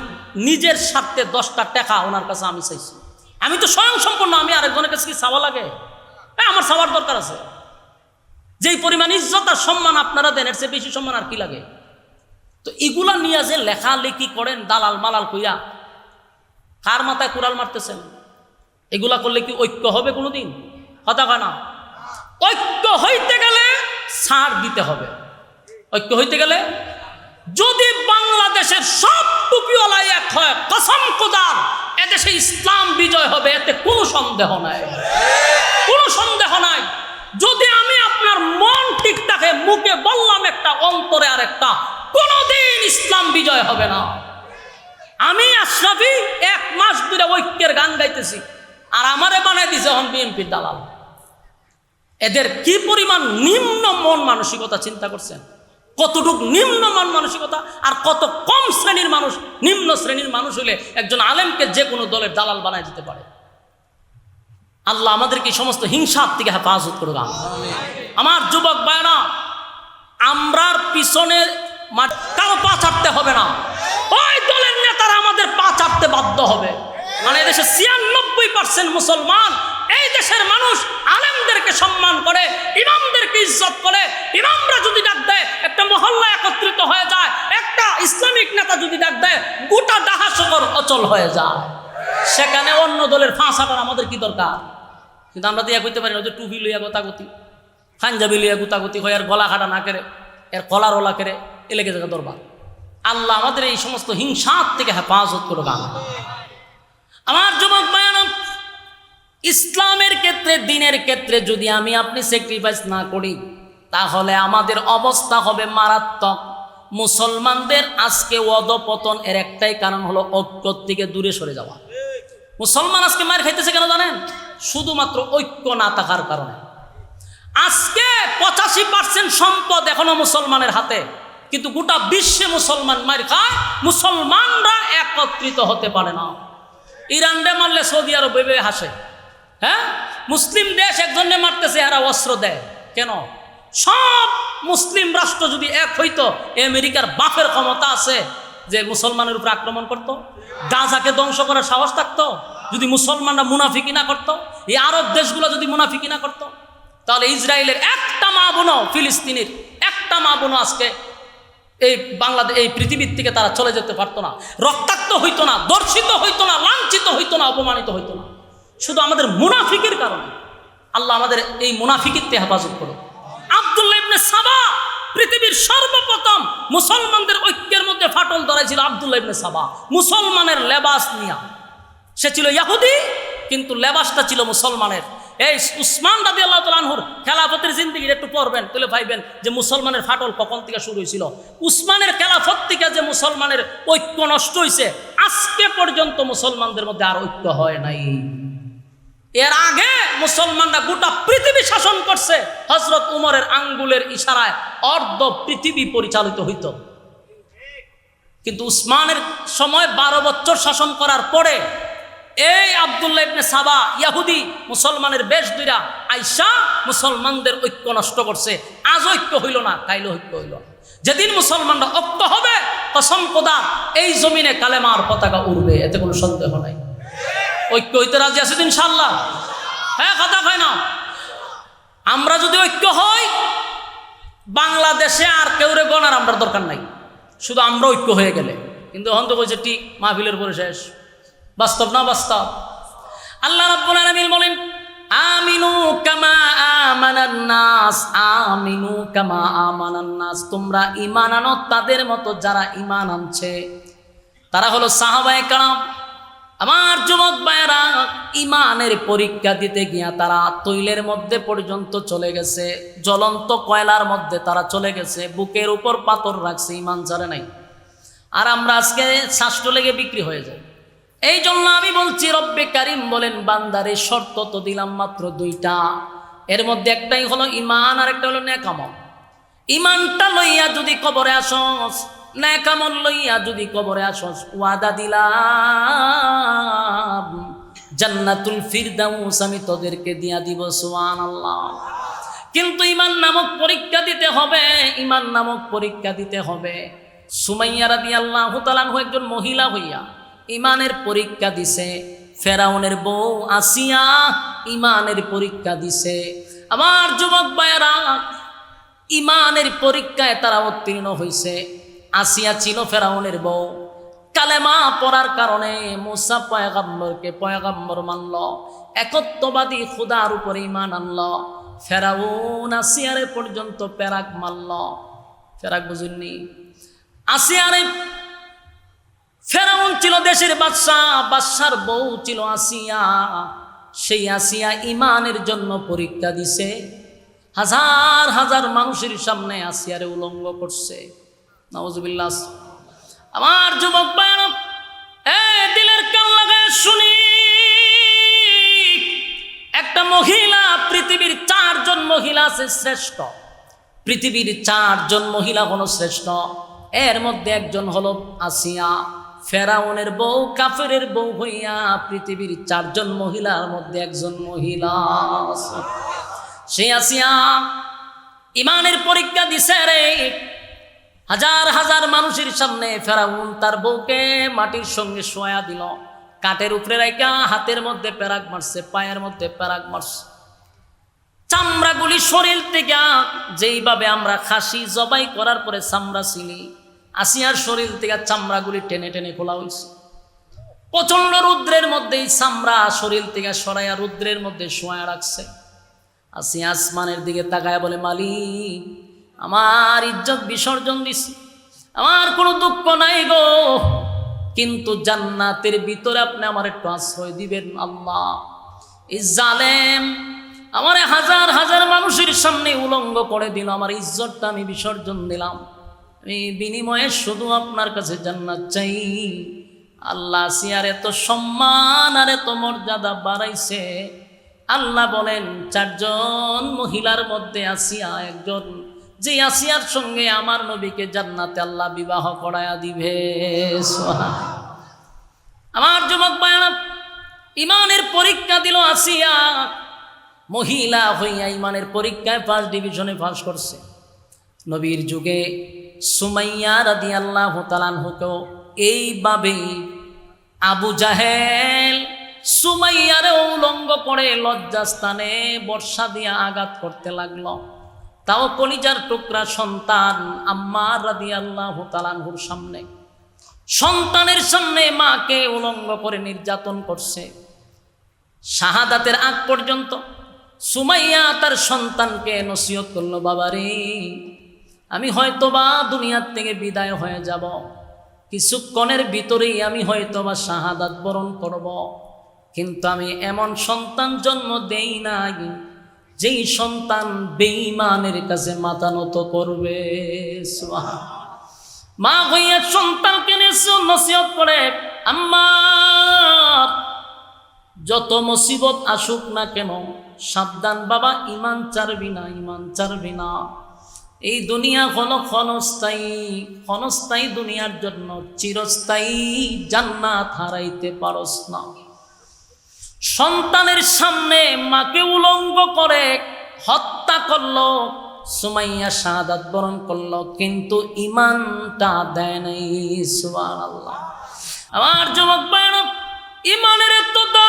নিজের স্বার্থে 10টা টাকা ওনার কাছে আমি চাইছি। আমি তো স্বয়ং সম্পূর্ণ, আমি আরেকজনের কাছে কি চাওয়া লাগে? আমার চাওয়ার দরকার আছে। যেই পরিমাণ ইজ্জত আর সম্মান আপনারা দেন এর চেয়ে বেশি সম্মান আর কি লাগে? তো এগুলা নিয়ে যে লেখালেখি করেন দালাল মালাল কইয়া, কার মাথায় কুড়াল মারতেছেন? এগুলা করলে কি ঐক্য হবে কোনোদিন? কথা কয় না। ঐক্য হইতে গেলে ছাড় দিতে হবে। ঐক্য হইতে গেলে যদি বাংলাদেশের সব টুপিওয়ালা এক হয়, কসম খোদার এদেশে ইসলাম বিজয় হবে, এতে কোনো সন্দেহ নাই, কোনো সন্দেহ নাই। যদি আমি আপনার মন ঠিক থাকে, মুখে বললাম একটা, অন্তরে আর একটা, কোনোদিন ইসলাম বিজয় হবে না। আমি আশরাফি 1 মাস ধরে ঐক্যের গান গাইতেছি, আর আমারে বানাই দিছে এখন বিএনপির দালাল। এদের কি পরিমাণ নিম্ন মন মানসিকতা চিন্তা করছেন? কতটুক নিম্ন মন মানসিকতা, আর কত কম শ্রেণীর মানুষ, নিম্ন শ্রেণীর মানুষ হলে একজন আলেমকে যে কোনো দলের দালাল বানাই দিতে পারে। আল্লাহ আমাদেরকে সমস্ত হিংসার থেকে হেফাজত করুক। আমার যুবক ভাইরা, আমরার পিছনে কারো পা চাটতে হবে না, ওই দলের নেতারা আমাদের পা চাটতে বাধ্য হবে। মানে এদেশে 96% মুসলমান, এই দেশের মানুষ আলেমদেরকে সম্মান করে, ইমামদেরকে ইজ্জত করে। ইমামরা যদি ডাক দেয়, একটা মহল্লা একত্রিত হয়ে যায়, একটা ইসলামিক নেতা যদি ডাক দেয়, গোটা ডাহাশকর অচল হয়ে যায়। সেখানে অন্য দলের ফাঁসাটার আমাদের কি দরকার? কিন্তু আমরা তো ইয়া করতে পারি না, যে টুপি লইয়া গোতাগতি, পাঞ্জাবি লইয়া গোতাগতি হয়, আর গলা কাটা না কেড়ে, এর কলার ওলা কেড়ে, এ লেগে যাবে দরবার। আল্লাহ আমাদের এই সমস্ত হিংসার থেকে হেফাজত করুক। আমার যুবক ভাইরা, ইসলামের ক্ষেত্রে, দিনের ক্ষেত্রে যদি আমি আপনি স্যাক্রিফাইস না করি, তাহলে আমাদের অবস্থা হবে মারাত্মক। মুসলমানদের আজকে অধপতন এর একটাই কারণ হলো ঐক্য থেকে দূরে সরে যাওয়া। মুসলমান আজকে মার খাইতেছে কেন জানেন? শুধুমাত্র ঐক্য না থাকার কারণে। আজকে 85% সম্পদ এখনো মুসলমানের হাতে, কিন্তু গোটা বিশ্বে মুসলমান মার খায়, মুসলমানরা একত্রিত হতে পারে না। ইরানরে মারলে সৌদি আরব ভেবে হাসে, হ্যাঁ? মুসলিম দেশ একজনে মারতেছে, এরা অস্ত্র দেয় কেন? সব মুসলিম রাষ্ট্র যদি এক হইতো, আমেরিকার বাপের ক্ষমতা আছে যে মুসলমানের উপর আক্রমণ করত, গাজাকে ধ্বংস করার সাহস থাকতো? যদি মুসলমানরা মুনাফিকি না করতো, এই আরব দেশগুলো যদি মুনাফিকি না করতো, তাহলে ইসরায়েলের একটা মা বোনও, ফিলিস্তিনের একটা মা বোনও আজকে এই বাংলাদেশ, এই পৃথিবীর থেকে তারা চলে যেতে পারতো না, রক্তাক্ত হইতো না, দর্শিত হইতো না, লাঞ্ছিত হইতো না, অপমানিত হইতো না, শুধু আমাদের মুনাফিকের কারণে। আল্লাহ আমাদের এই মুনাফিকিতে হেফাজত করো। আব্দুল্লাহ ইবনে সাবা পৃথিবীর সর্বপ্রথম মুসলমানদের ঐক্যের মধ্যে ফাটল ধরেছিল। আব্দুল্লাহ ইবনে সাবা মুসলমানের লেবাস নিয়া, সে ছিল ইহুদি কিন্তু লেবাসটা ছিল মুসলমানের। এই উসমান রাদিয়াল্লাহু তাআলা আনহুর খেলাফতের জিন্দেগির একটু পড়বেন, তাহলে ভাইবেন যে মুসলমানের ফাটল কখন থেকে শুরু হয়েছিল। উসমানের খেলাফত থেকে যে মুসলমানের ঐক্য নষ্ট হয়েছে, আজকে পর্যন্ত মুসলমানদের মধ্যে আর ঐক্য হয় নাই। এর আগে মুসলমানরা গোটা পৃথিবী শাসন করছে, হযরত উমরের আঙ্গুলের ইশারায় অর্ধ পৃথিবী পরিচালিত হইত। কিন্তু উসমানের সময় 12 বছর শাসন করার পরে এই আব্দুল্লাহ ইবনে সাবা ইহুদি মুসলমানের বেশ দুইরা আইসা মুসলমানদের ঐক্য নষ্ট করছে। আজ ঐক্য হইল না, কাইলে ঐক্য হইল। যেদিন মুসলমানরা ঐক্য হবে, কসম খোদা এই জমিনে কালেমার পতাকা উড়বে, এতে কোনো সন্দেহ নাই। ঐক্য হইতে রাজি আছেন ইনশাআল্লাহ? হ্যাঁ, কথা হয় না? আমরা যদি ঐক্য হই, বাংলাদেশে আর কেউরে গণার আমরা দরকার নাই, শুধু আমরা ঐক্য হয়ে গেলে। কিন্তু এখন তো বলছে ঠিক মাহফিলের পরে শেষ। বাস্তব না বাস্তব? আল্লাহ রাব্বুল আলামিন বলেন, আমিনু কামা আমানান নাস, আমিনু কামা আমানান নাস, তোমরা ঈমান আনো তাদের মতো যারা ঈমান আনছে। তারা হলো সাহাবায়ে কেরাম। আমার যুবক ভাইয়েরা, ঈমানের পরীক্ষা দিতে গিয়া তারা তৈলের মধ্যে পর্যন্ত চলে গেছে, জ্বলন্ত কয়লার মধ্যে তারা চলে গেছে, বুকের উপর পাথর রাখছে, ঈমান ছাড়ে নাই। আর আমরা আজকে শ্বাস লেগে বিক্রি হয়ে যায়। এই জন্য আমি বলছি, রব্বে কারিম বলেন, বান্দারে শর্ত তো দিলাম মাত্র 2টা, এর মধ্যে একটাই হলো ঈমান, আর একটা হলো নেক আমল। ঈমানটা লইয়া যদি কবরে আসস, নেক আমল লইয়া যদি কবরে আসস, ওয়াদা দিলাম জান্নাতুল ফিরদাউস আমি তোদেরকে দিয়া দিব, সুবহানাল্লাহ। কিন্তু ঈমান নামক পরীক্ষা দিতে হবে, ঈমান নামক পরীক্ষা দিতে হবে। সুমাইয়া রাদিয়াল্লাহু তাআলা একজন মহিলা হইয়া ঈমানের পরীক্ষা দিছে। ফেরাউনের বউ আসিয়া ঈমানের পরীক্ষা দিছে। আমার যুবক ভাইয়েরা, ঈমানের পরীক্ষায় তারা উত্তীর্ণ হইছে। আসিয়া ছিল ফেরাউনের বউ, কালেমা পড়ার কারণে মুসা পয়গম্বরকে পয়গম্বর মানল, একত্ববাদী খোদার উপরে ঈমান আনল। ফেরাউন আসিয়ারে পর্যন্ত পেরাক মারল। পেরাক বুঝুননি? আসিয়ারে, ফেরাউন ছিল দেশের বাদশা, বাদশার বউ ছিল আসিয়া। সেই আসিয়া ঈমানের জন্য পরীক্ষা দিছে, হাজার হাজার মানুষের সামনে আসিয়ারে উলঙ্গ করছে। নাউজুবিল্লাহ। আমার যুবক ভাইরা, দিলের কান লাগায় শুনি, একটা মহিলা, পৃথিবীর 4 জন মহিলা আছে শ্রেষ্ঠ। পৃথিবীর 4 জন মহিলা হলো শ্রেষ্ঠ। এর মধ্যে একজন হলো আসিয়া, ফেরাউনের বউ, কাফেরের বউ হইয়া পৃথিবীর 4 জন মহিলার মধ্যে একজন মহিলা। সেই আসিয়া ঈমানের পরীক্ষা দিছে রে। হাজার হাজার মানুষের সামনে ফেরাউন তার বউকে মাটির সঙ্গে শোয়া দিল, কাঠের উপরে রাইখা হাতের মধ্যে পেরাক মারছে, পায়ের মধ্যে পেরাক মারছে। চামড়াগুলি শরীর থেকে, যেইভাবে আমরা খাসি জবাই করার পরে চামড়া ছিলি, আসিয়ার শরীর থেকে চামড়াগুলি টেনে টেনে খোলা হয়েছে। প্রচন্ড রুদ্রের মধ্যে এই চামড়া শরীর থেকে সরাইয়া রুদ্রের মধ্যে শোয়া রাখছে। আসিয়া আসমানের দিকে তাকায় বলে, মালিক, আমার ইজ্জত বিসর্জন দিছি, আমার কোনো দুঃখ নাই গো, কিন্তু জান্নাতের ভিতরে আপনি আমার একটু আশ্রয় দিবেন আল্লাহ। এই জালেম আমারে হাজার হাজার মানুষের সামনে উলঙ্গ করে দিল, আমার ইজ্জতটা আমি বিসর্জন দিলাম, আমি বিনিময়ে শুধু আপনার কাছে জান্নাত চাই। আল্লাহ আসিয়ার এত সম্মান আর এত মর্যাদা বাড়াইছে। আল্লাহ বলেন 4 জন মহিলার মধ্যে আসিয়া একজন, যে আসিয়ার সঙ্গে আমার নবীকে জান্নাতে আল্লাহ বিবাহ করায়া দিবে। আমার যুবক ভাইরা, ঈমানের পরীক্ষা দিল আসিয়া, মহিলা হইয়া ঈমানের পরীক্ষায় 1st ডিভিশনে পাস করছে। নবীর যুগে সুমাইয়া রাদিয়াল্লাহু তাআলা আনহুকে এইভাবেই আবু জাহেল সুমাইয়ারে উলঙ্গ করে লজ্জাস্থানে বর্ষা দিয়া আঘাত করতে লাগলো। তাও কলিজার টুকরা সন্তান আম্মার রাদিয়াল্লাহু তাআলা আনহুর সামনে, সন্তানের সামনে মাকে উলঙ্গ করে নির্যাতন করছে। শাহাদাতের আগ পর্যন্ত সুমাইয়া তার সন্তানকে নসিহত করলো, বাবারে, আমি হয়তোবা দুনিয়ার থেকে বিদায় হয়ে যাব, কিছুক্ষণের ভিতরেই আমি হয়তোবা শাহাদাত বরণ করব, কিন্তু আমি এমন সন্তান জন্ম দেই নাই যেই সন্তান বেঈমানের কাছে মাথা নত করবে। মা হইয়া সন্তানকে নসিহত করে, আম্মা, যত মুসিবত আসুক না কেন, সাবধান বাবা, ঈমান ছাড়বি না, ঈমান ছাড়বি না। এই দুনিয়া হলো ক্ষণস্থায়ী, ক্ষণস্থায়ী দুনিয়ার জন্য চিরস্থায়ী জান্নাত হারাইতে পারস না। সন্তানের সামনে মাকে উলঙ্গ করে হত্যা করলো, সুমাইয়া শাহাদাত বরণ করলো, কিন্তু ঈমানটা দেয় নাই। সুবহানাল্লাহ। আমার যুবক ভাইরা, ঈমানের এত দাম,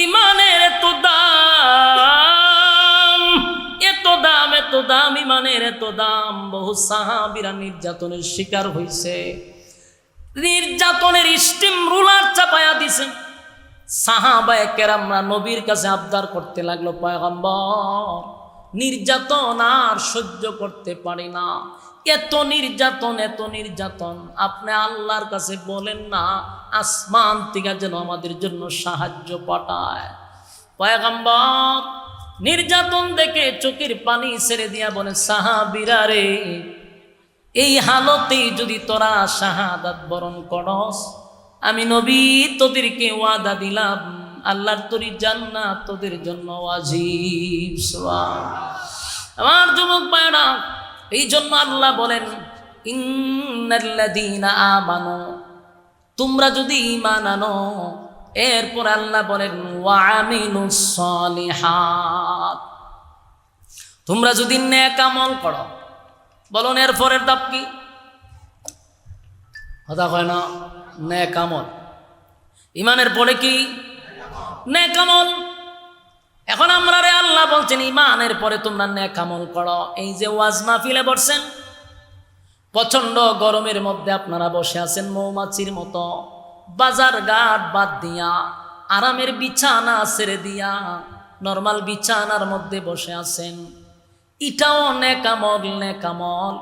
ঈমানের এত দাম, এত দাম, এত দাম, ঈমানের এত দাম। বহু সাহাবীরা নির্যাতনের শিকার হইছে, নির্যাতনের স্টিম রুলার চাপায়া দিছে। সাহাবায়ে কেরামরা নবীর কাছে আবদার করতে লাগলো, পয়গম্বর, নির্যাতন আর সহ্য করতে পারি না, এত নির্যাতন, এত নির্যাতন, আপনি আল্লাহর কাছে বলেন না আসমান থেকে যেন আমাদের জন্য সাহায্য পাঠায়। পয়গম্বর নির্যাতন দেখে চোখের পানি ছেড়ে দিয়া বলে, সাহাবীরা রে, এই হালতেই যদি তোরা শাহাদাত বরণ করস, আমি নবী তোদেরকে ওয়াদা দিলাম, আল্লাহর তরি জান্নাত তোদের জন্য ওয়াজিব। আমার যুবক ভাইরা, এই জন্য আল্লাহ বলেন, ইন্নাল্লাযীনা আমানু, তোমরা যদি ঈমান আনো, এরপর আল্লাহ বলেন ওয়ামিলুস সলিহাত, তোমরা যদি নেক আমল করো। বলুন এরপরের ধাপ কি? কথা কয় না, নেক আমল। ঈমানের পরে কি? নেক আমল। এখন আমরা রে আল্লাহ বলছেন ঈমানের পরে তোমরা নেক আমল করো। এই যে ওয়াজ মাহফিলে বসছেন, প্রচন্ড গরমের মধ্যে আপনারা বসে আছেন মৌমাছির মতো, বাজার ঘাট বাদ দিয়া, আরামের বিছানা ছেড়ে দিয়া নরমাল বিছানার মধ্যে বসে আছেন। এটাও নেক আমল, নেক আমল।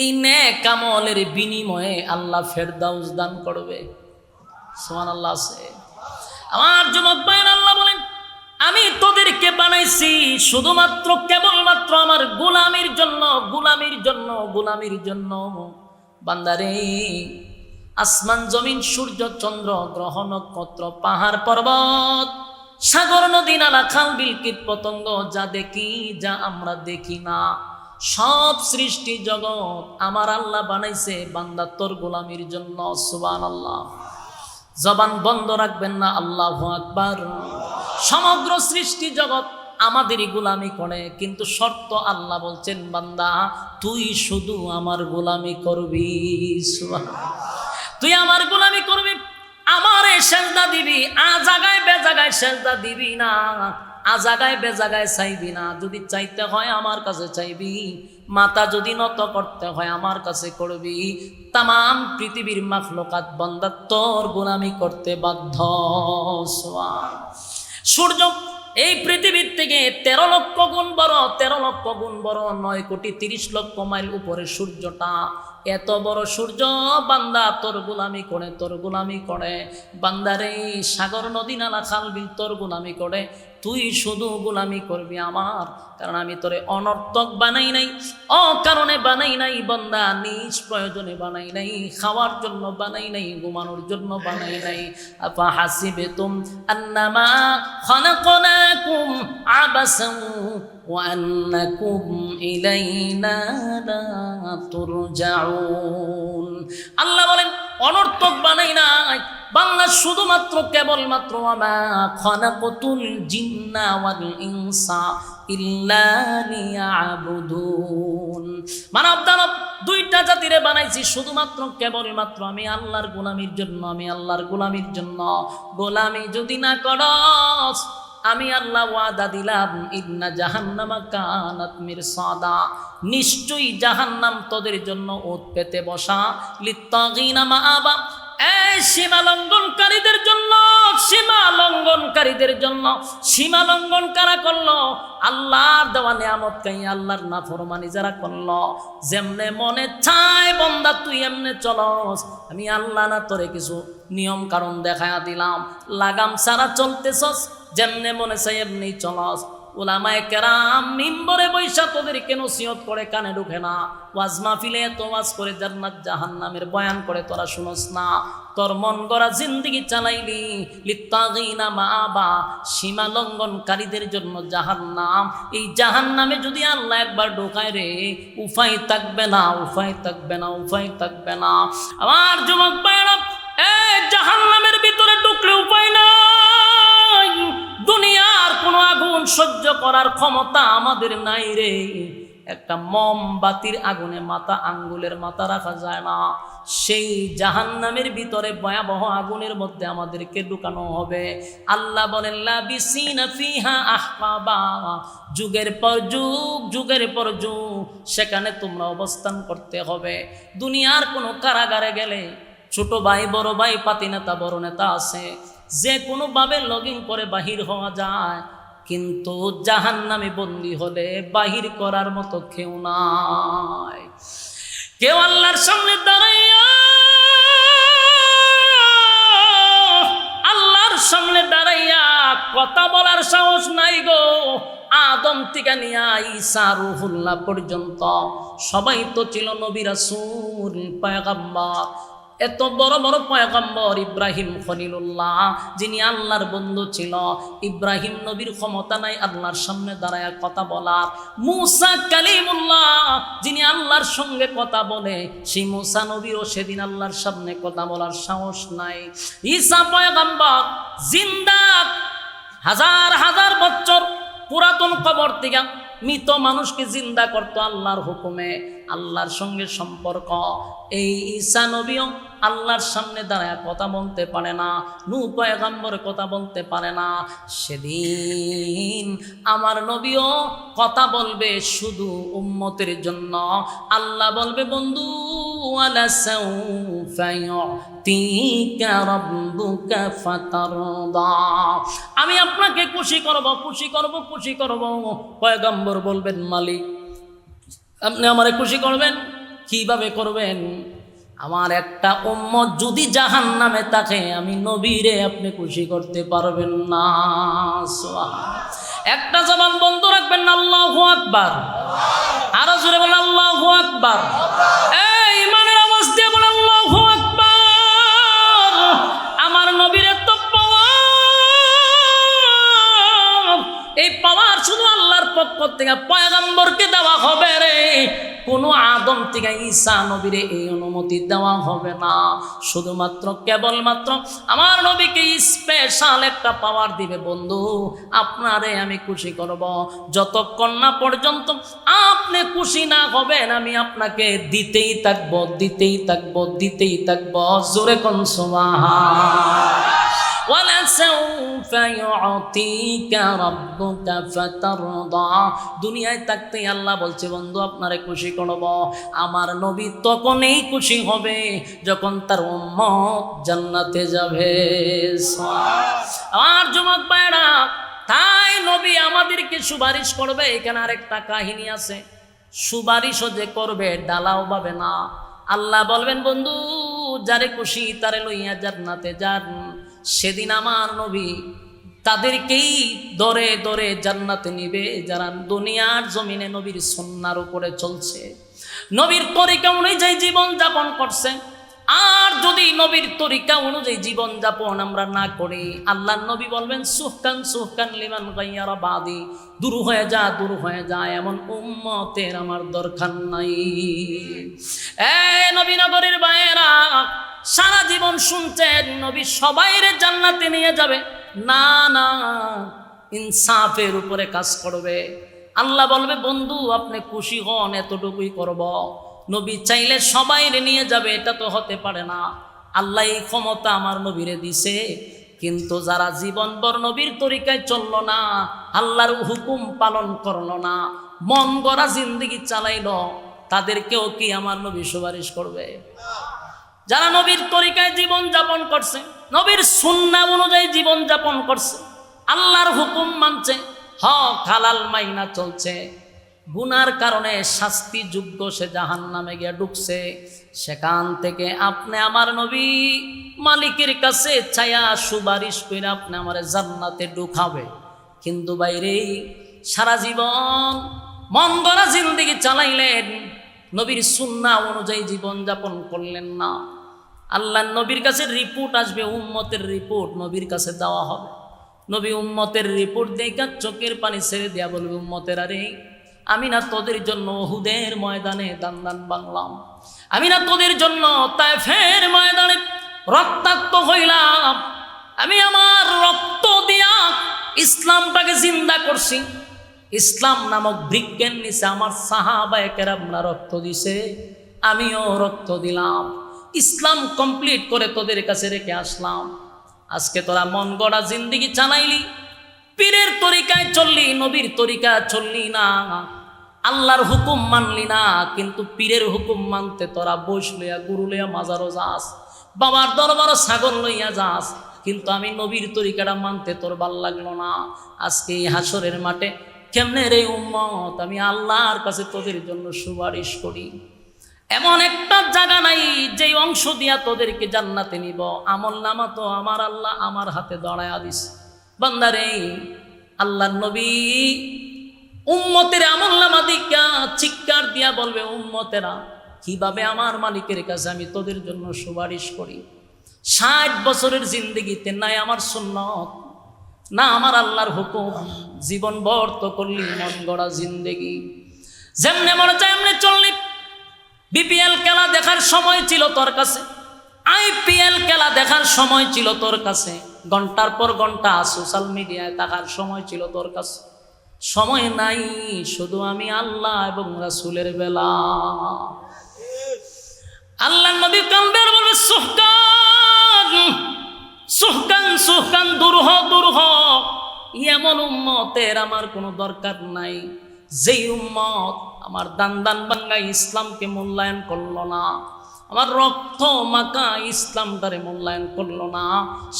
এই নেক আমলের বিনিময়ে আল্লাহ ফেরদাউস দান করবে। সুবহানাল্লাহ আছে। আমার যুবক ভাইয়ের আল্লাহ বলেন আমি তোদেরকে বানাইছি শুধুমাত্র কেবলমাত্র আমার গোলামির জন্য, গোলামির জন্য, গোলামির জন্য। বান্দারে, আসমান জমিন সূর্য চন্দ্র গ্রহ নক্ষত্র পাহাড় পর্বত সাগর নদী নালা খাল বিল কীট পতঙ্গ যা দেখি যা আমরা দেখি না, সব সৃষ্টি জগৎ আমার আল্লাহ বানাইছে বান্দা তোর গোলামির জন্য। সুবহানাল্লাহ। জবান বন্ধ রাখবেন না, আল্লাহু আকবার। সমগ্র সৃষ্টি জগৎ আমাদেরই গোলামি করে, কিন্তু শর্ত আল্লাহ বলছেন বান্দা তুই শুধু আমার গোলামি করবি। তুই আমার গোলামি করবি, আমারে সেজদা দিবি, আ জায়গায় বে জায়গায় সেজদা দিবি না, আ জায়গায় বে জায়গায় চাইবি না। যদি চাইতে হয় আমার কাছে চাইবি, মাথা যদি নত করতে হয় আমার কাছে করবি। তামাম পৃথিবীর মাখলুকাত বান্দা তোর গোলামি করতে বাধ্য। সূর্য এই পৃথিবীর থেকে 13 লক্ষ গুণ বড়, 13 লক্ষ গুণ বড়, 9 কোটি 30 লক্ষ মাইল উপরে সূর্যটা। এত বড় সূর্য বান্দা তোর গোলামি করে, তোর গোলামি করে। বান্দারে, সাগর নদী নালা খাল বিল তোর গোলামি করে, তুই শুধু গোলামি করবি আমার। কারণ আমি তোরে অনর্থক বানাই নাই, অকারণে বানাই নাই বান্দা, নিজ প্রয়োজনে বানাই নাই, খাওয়ার জন্য বানাই নাই, ঘুমানোর জন্য বানাই নাই। আফা হাসিবতুম আন্নামা খালাকনাকুম আবাসান ওয়া আন্নাকুম ইলাইনা লা তুরজাউন। আল্লাহ বলেন অনর্থক বানাই নাই বাংলা, শুধুমাত্র কেবলমাত্র আমা খালাকাতুল জিন্না ওয়াল ইনসা ইল্লা লিয়াবুদুন। মানব দানব দুইটা জাতিরে বানাইছি শুধুমাত্র কেবলমাত্র আমি আল্লাহর গোলামির জন্য, আমি আল্লাহর গোলামির জন্য। গোলামি যদি না করস, আমি আল্লাহ ওয়াদা দিলাম ইন্না জাহান্নামা কানাত মিরসাদা, নিশ্চয়ই জাহান্নাম তোদের জন্য ওত পেতে বসা, লিত্তাগিনা মাআবা, এই সীমা লঙ্ঘনকারীদের জন্য, সীমা লঙ্ঘনকারীদের জন্য। সীমা লঙ্ঘন কারা করলো? আল্লাহর দেওয়া নিয়ামত খাই আল্লাহর নাফরমানি যারা করলো। যেমনে মনে চায় বান্দা তুই এমনে চলস, আমি আল্লাহ না তোরে কিছু নিয়ম কারণ দেখায়া দিলাম, লাগাম ছাড়া চলতেছস, যেমনে মনে চাই এমনি চলস। উলামায়ে কেরাম মিম্বরে বৈশা তোদেরকে নসিহত করে, কানে ঢুকে না। ওয়াজ মাহফিলে এত ওয়াজ করে জান্নাত জাহান্নামের বয়ান করে, তোরা শুনস না। তোর মন গড়া জিন্দেগি চালাইলি, লিত্তাগিনা মাআবা, সীমা লঙ্ঘনকারীদের জন্য জাহান্নাম। এই জাহান্নামে যদি আল্লাহ একবার ঢোকায় রে, উপায় থাকবে না, উপায় থাকবে না, উপায় থাকবে না। আমার যুবক ভাইরা, এই জাহান্নামের ভিতরে ঢুকলে উপায় নাই। দুনিয়ার কোনো আগুন সহ্য করার ক্ষমতা আমাদের নাই রে। একটা মোমবাতির আগুনে মাথা, আঙ্গুলের মাথা রাখা যায় না। সেই জাহান্নামের ভিতরে ভয়াবহ আগুনের মধ্যে আমাদেরকে ঢুকানো হবে। আল্লাহ বলেন লাবিসিনা ফিহা আহকাবা, যুগের পর যুগ, যুগের পর যুগ সেখানে তোমরা অবস্থান করতে হবে। দুনিয়ার কোনো কারাগারে গেলে ছোট ভাই বড় ভাই, পাতি নেতা বড় নেতা আছে, যে কোনোভাবে লগইন করে বাহির হওয়া যায়, কিন্তু জাহান্নামে বন্দী হলে বাহির করার মতো কেউ নাই। কেউ আল্লাহর সামনে দাঁড়াইয়া, আল্লাহর সামনে দাঁড়াইয়া কথা বলার সাহস নাই গো। আদম থেকে নিয়া ঈসা রূহুল্লাহ পর্যন্ত সবাই তো ছিল নবী রাসূল পয়গম্বর। এত বড় বড় পয়গম্বর ইব্রাহিম খলিলুল্লাহ, যিনি আল্লাহর বন্ধু ছিল, ইব্রাহিম নবীর ক্ষমতা নাই আল্লাহর সামনে দাঁড়ায় কথা বলার। মুসা কালিমুল্লাহ, যিনি আল্লাহর সঙ্গে কথা বলে, সেই মুসা নবীরও সেদিন আল্লাহর সামনে কথা বলার সাহস নাই। ঈসা পয়গম্বর জিন্দা, হাজার হাজার বছর পুরাতন কবর থেকে মৃত মানুষকে জিন্দা করতো আল্লাহর হুকুমে, আল্লাহর সঙ্গে সম্পর্ক। এই ঈসা নবীও আল্লাহর সামনে দাঁড়ায় কথা বলতে পারে না, নূহ পয়গম্বর কথা বলতে পারে না। সেদিন আমার নবীও কথা বলবে শুধু উম্মতের জন্য। আল্লাহ বলবে, বন্ধু ওয়ালা সাউফা ইউতিকা রাব্বুকা ফাতারদা, আমি আপনাকে খুশি করব, খুশি করব, খুশি করব। পয়গম্বর বলবেন, মালিক আপনি আমারে খুশি করবেন, কিভাবে করবেন? আমার একটা উম্মত যদি জাহান্নামে থাকে, আমি নবীরে আপনি খুশি করতে পারবেন না। একটা জবান বন্ধ রাখবেন না, আল্লাহু আকবার। আরো জোরে বলেন আল্লাহু আকবার। এই ইমানের আওয়াজ দিয়ে বলেন আল্লাহু আকবার। আমার নবীরে তো পাওয়ার, এই পাওয়ার শুধু আল্লাহর পক্ষ থেকে পয়গম্বরকে দেওয়া হবে রে। কোনো আদম থেকে ঈসা নবীরে এই অনুমতি দেওয়া হবে না। শুধুমাত্র কেবলমাত্র আমার নবীকে স্পেশাল একটা পাওয়ার দিবে, বন্ধু আপনারে আমি খুশি করব। যতক্ষণ না পর্যন্ত আপনি খুশি না হবেন, আমি আপনাকে দিতেই থাকবো, দিতেই থাকবো, দিতেই থাকবো। জোরে কোন সুবহান। দুনিয়ায় থাকতে আল্লাহ বলছে, বন্ধু আপনারে খুশি করব। আমার নবী তখনই খুশি হবে যখন তার উম্মত জান্নাতে যাবে। আমার যুবক ভাইরা, তাই নবী আমাদেরকে সুপারিশ করবে। এখানে আরেকটা কাহিনী আছে, সুপারিশও যে করবে ডালাও পাবে না। আল্লাহ বলবেন, বন্ধু যারে খুশি তারে লইয়া জান্নাতে যান। সেদিন আমার নবী তাদেরকেই দরে দরে জান্নাতে নিবে যারা দুনিয়ার জমিনে নবীর সুন্নাহর উপরে চলছে, নবীর তরিকা অনুযায়ী জীবন যাপন করছে। আর যদি নবীর তরিকা অনুযায়ী জীবন যাপন আমরা না করি, আল্লাহর নবী বলবেন, সুহকান সুহকান লিমান গায়্যারা বাদি, দূর হয়ে যা, দূর হয়ে যা, এমন উম্মতের আমার দরকার নাই। নবীনগরের ভাইয়েরা, সারা জীবন শুনছেন নবী সবাইরে জান্নাতে নিয়ে যাবে, না না, ইনসাফের উপরে কাজ করবে। আল্লাহ বলবে, বন্ধু আপনি খুশি হন, এতটুকুই করব। নবী চাইলে সবাইরে নিয়ে যাবে, এটা তো হতে পারে না। আল্লাহ এই ক্ষমতা আমার নবীরে দিছে, কিন্তু যারা জীবনভর নবীর তরিকায় চলল না, আল্লাহর হুকুম পালন করলো না, মন গড়া জিন্দেগি চালাইল, তাদেরকেও কি আমার নবী সুপারিশ করবে? যারা নবীর তরিকায় জীবন যাপন করছে, নবীর সুন্নাহ অনুযায়ী জীবন যাপন করছে, আল্লাহর হুকুম মানছে, হক হালাল মাইনা চলছে, গুনার কারণে শাস্তিযোগ্য সে জাহান্নামে গিয়ে ঢুকছে, সেখান থেকে আপনি আমার নবী মালিকের কাছে ছায়া সুপারিশ করে আপনি আমার জান্নাতে ঢুকাবে। কিন্তু বাইরে সারা জীবন মন গড়া জিন্দেগি চালাইলেন, নবীর সুন্নাহ অনুযায়ী জীবন যাপন করলেন না। আল্লাহ নবীর কাছে রিপোর্ট আসবে, উম্মতের রিপোর্ট নবীর কাছে দেওয়া হবে। নবী উম্মতের রিপোর্ট দেখা চোখের পানি ছেড়ে দেয়া বলবে, উম্মতের আরে আমি না তোদের জন্য উহুদের ময়দানে দান দান বাংলাম, আমি না তোদের জন্য তায়েফের ময়দানে রক্তাক্ত হইলাম, আমি আমার রক্ত দিয়া ইসলামটাকে জিন্দা করছি। ইসলাম নামক বৃক্ষের নিচে আমার সাহাবায়ে কেরামরা রক্ত দিছে, আমিও রক্ত দিলাম, ইসলাম কমপ্লিট করে তোদের কাছে রেখে আসলাম। আজকে তোরা মন গড়া জিন্দেগি চালাইলি, পীরের তরিকায় চললি, নবীর তরিকা চললি না, আল্লাহর হুকুম মানলি না। কিন্তু পীরের হুকুম মানতে তোরা বৈশ লইয়া, গুরু লইয়া মাজারও যাস, বাবার দরবারও ছাগল লইয়া যাস, কিন্তু আমি নবীর তরিকাটা মানতে তোর ভাল লাগলো না। আজকে এই হাসরের মাঠে কেমনে রে উম্মত আমি আল্লাহর কাছে তোদের জন্য সুপারিশ করি? এমন একটা জায়গা নাই যে অংশ দিয়া তোদেরকে জান্নাতে নিব। আমল নামা তো আমার আল্লাহ আমার হাতে দাঁড়ায়া দিস। বান্দারে, আল্লাহর নবী উম্মতের আমল নামা দিকা চিৎকার দিয়া বলবে, উম্মতেরা কিভাবে আমার মালিকের কাছে আমি তোদের জন্য সুপারিশ করি? 60 বছরের জিন্দেগিতে নাই আমার সুন্নত, না আমার আল্লাহর হুকুম, জীবন বর্ত করলি মন গড়া জিন্দেগি, যেমনে মনে চায় এমনি চললি। বিপিএল খেলা দেখার সময় ছিল তোর কাছে, আইপিএল খেলা দেখার সময় ছিল তোর কাছে, ঘন্টার পর ঘন্টা সোশ্যাল মিডিয়ায় থাকার সময় ছিল তোর কাছে। সময় নাই শুধু আমি আল্লাহ এবং রাসূলের বেলা। আল্লাহ নবী কামবের বলে সুহকান সুহকান সুহকান, দূর হ দূর হ, এমন উম্মতের আমার কোনো দরকার নাই যেই উম্মত আমার দান দান বাঙ্গা ইসলামকে মূল্যায়ন করলো না, আমার রক্ত মাখা ইসলামটারে মূল্যায়ন করলো না,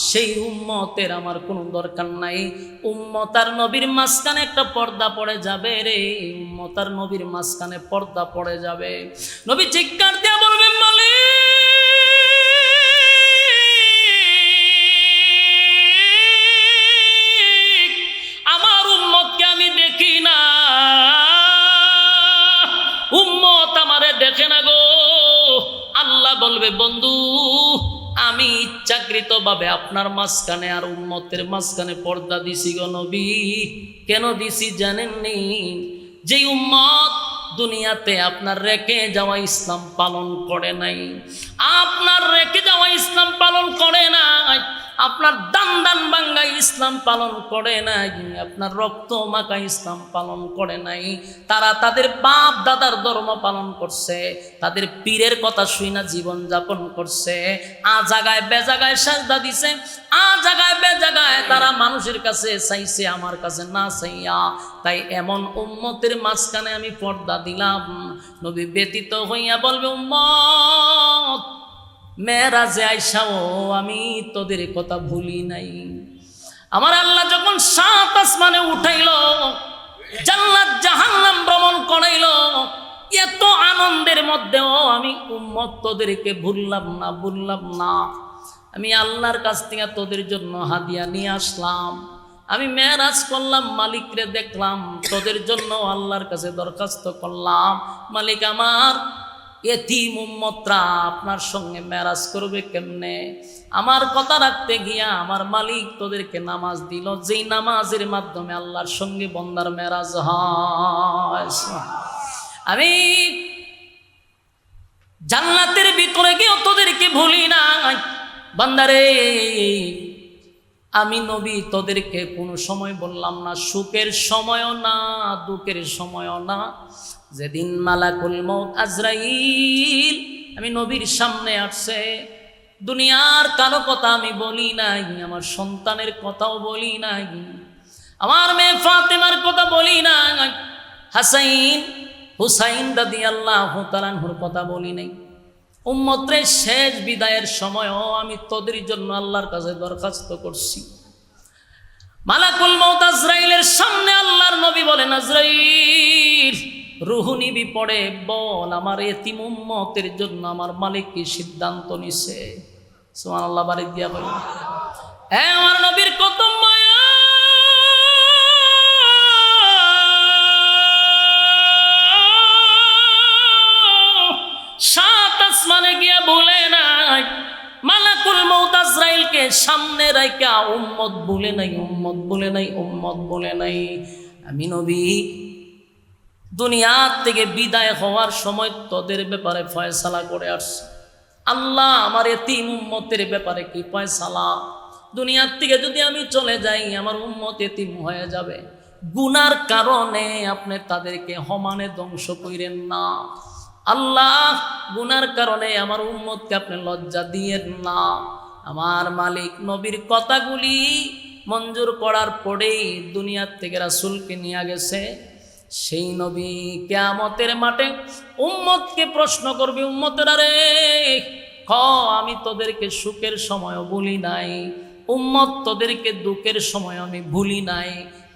সেই উম্মতের আমার কোনো দরকার নাই। উম্মত আর নবীর মাঝখানে একটা পর্দা পড়ে যাবে রে, উম্মত আর নবীর মাঝখানে পর্দা পড়ে যাবে। নবী চিৎকার দিয়ে বলবেন মালিক আমার উম্মতকে আমি দেখি না, উম্মত আমারে দেখে না গো। আল্লাহ বলবে বন্ধু আমি ইচ্ছাকৃতভাবে আপনার মাঝখানে আর উম্মতের মাঝখানে পর্দা দিছি গো নবী। কেন দিছি জানেননি? যে উম্মত দুনিয়াতে আপনার রেখে যাওয়া ইসলাম পালন করে নাই, আপনার রেখে যাওয়া ইসলাম পালন করে নাই, আপনার দান দান বাঙ্গা ইসলাম পালন করে নাই, আপনার রক্ত মাখা ইসলাম পালন করে নাই, তারা তাদের বাপ দাদার ধর্ম পালন করছে, তাদের পীরের কথা শুই না জীবন যাপন করছে, আ জায়গায় বে জায়গায় সাজদা দিছে, আ জায়গায় বে জায়গায় তারা মানুষের কাছে চাইছে, আমার কাছে না চাইয়া। তাই এমন উম্মতের মাঝখানে আমি পর্দা দিলাম। নবী ব্যতীত হইয়া বলবে উম্মত মেরাজে আইসাও আমি তোদের কথা ভুলি নাই। আমার আল্লাহ যখন 7 আসমানে উঠাইল, জান্নাত জাহান্নাম ভ্রমণ করাইল, এত আনন্দের মধ্যেও আমি উম্মত তোদেরকে ভুললাম না। আমি আল্লাহর কাছ থেকে তোদের জন্য হাদিয়া নিয়ে আসলাম। আমি মেরাজ করলাম, মালিকরে দেখলাম, তোদের জন্য আল্লাহর কাছে দরখাস্ত করলাম, মালিক আমার এতিম উম্মতরা আপনার সঙ্গে মেরাজ করবে কেমনে? আমার কথা রাখতে গিয়া আমার মালিক তোদেরকে নামাজ দিল, যেই নামাজের মাধ্যমে আল্লাহর সঙ্গে বন্দার মেরাজ হয়। আমি জান্নাতের ভিতরে গিয়ে তোদেরকে ভুলি না বান্দারে। আমি নবী তোদেরকে কোনো সময় বললাম না, সুখের সময়ও না দুঃখের সময়ও না, যেদিন মালাকুল মউত আজরাইল আমি নবীর সামনে আসছে, দুনিয়ার কারো কথা আমি বলি নাই, আমার সন্তানের কথাও বলি নাই, আমার মেয়ে ফাতেমার কথা বলি নাই, হাসাইন হুসাইন রাদিয়াল্লাহু তাআলা আনহুর কথা বলি নাই। উম্মতের শেষ বিদায়ের সময়ও আমি তোদের জন্য আল্লাহর কাছে দরখাস্ত করছি। মালাকুল মউত আজরাইলের সামনে আল্লাহর নবী বলেন, আজরাইল রূহ নিবি পড়ে বল আমার এতিম উম্মতের জন্য আমার মালিক কি সিদ্ধান্ত নিছে? সুবহানাল্লাহ, বাড়ি দিয়া বল আমার নবীর কত মায়া। 7 আসমানে গিয়া বলে নাই, মালাকুল মউত আজরাইলকে সামনে রাইখা উম্মত বলে নাই, উম্মত বলে নাই, উম্মত বলে নাই। আমি নবী দুনিয়ার থেকে বিদায় হওয়ার সময় তোদের ব্যাপারে ফয়সালা করে আসছে। আল্লাহ আমার এতিম উম্মতের ব্যাপারে কি ফয়সালা? দুনিয়ার থেকে যদি আমি চলে যাই আমার উম্মত এতিম হয়ে যাবে, গুনার কারণে আপনি তাদেরকে সমানে ধ্বংস করেন না। আল্লাহ গুনার কারণে আমার উম্মতকে আপনি লজ্জা দিয়েন না। আমার মালিক নবীর কথাগুলি মঞ্জুর করার পরেই দুনিয়ার থেকে রাসূলকে নিয়ে গেছে। সেই নবী কিয়ামতের মাঠে উম্মতকে প্রশ্ন করবে, উম্মতেরা রে আমি তোদেরকে সুখের সময়ও ভুলি নাই, উম্মত তোদেরকে দুঃখের সময় আমি ভুলি নাই,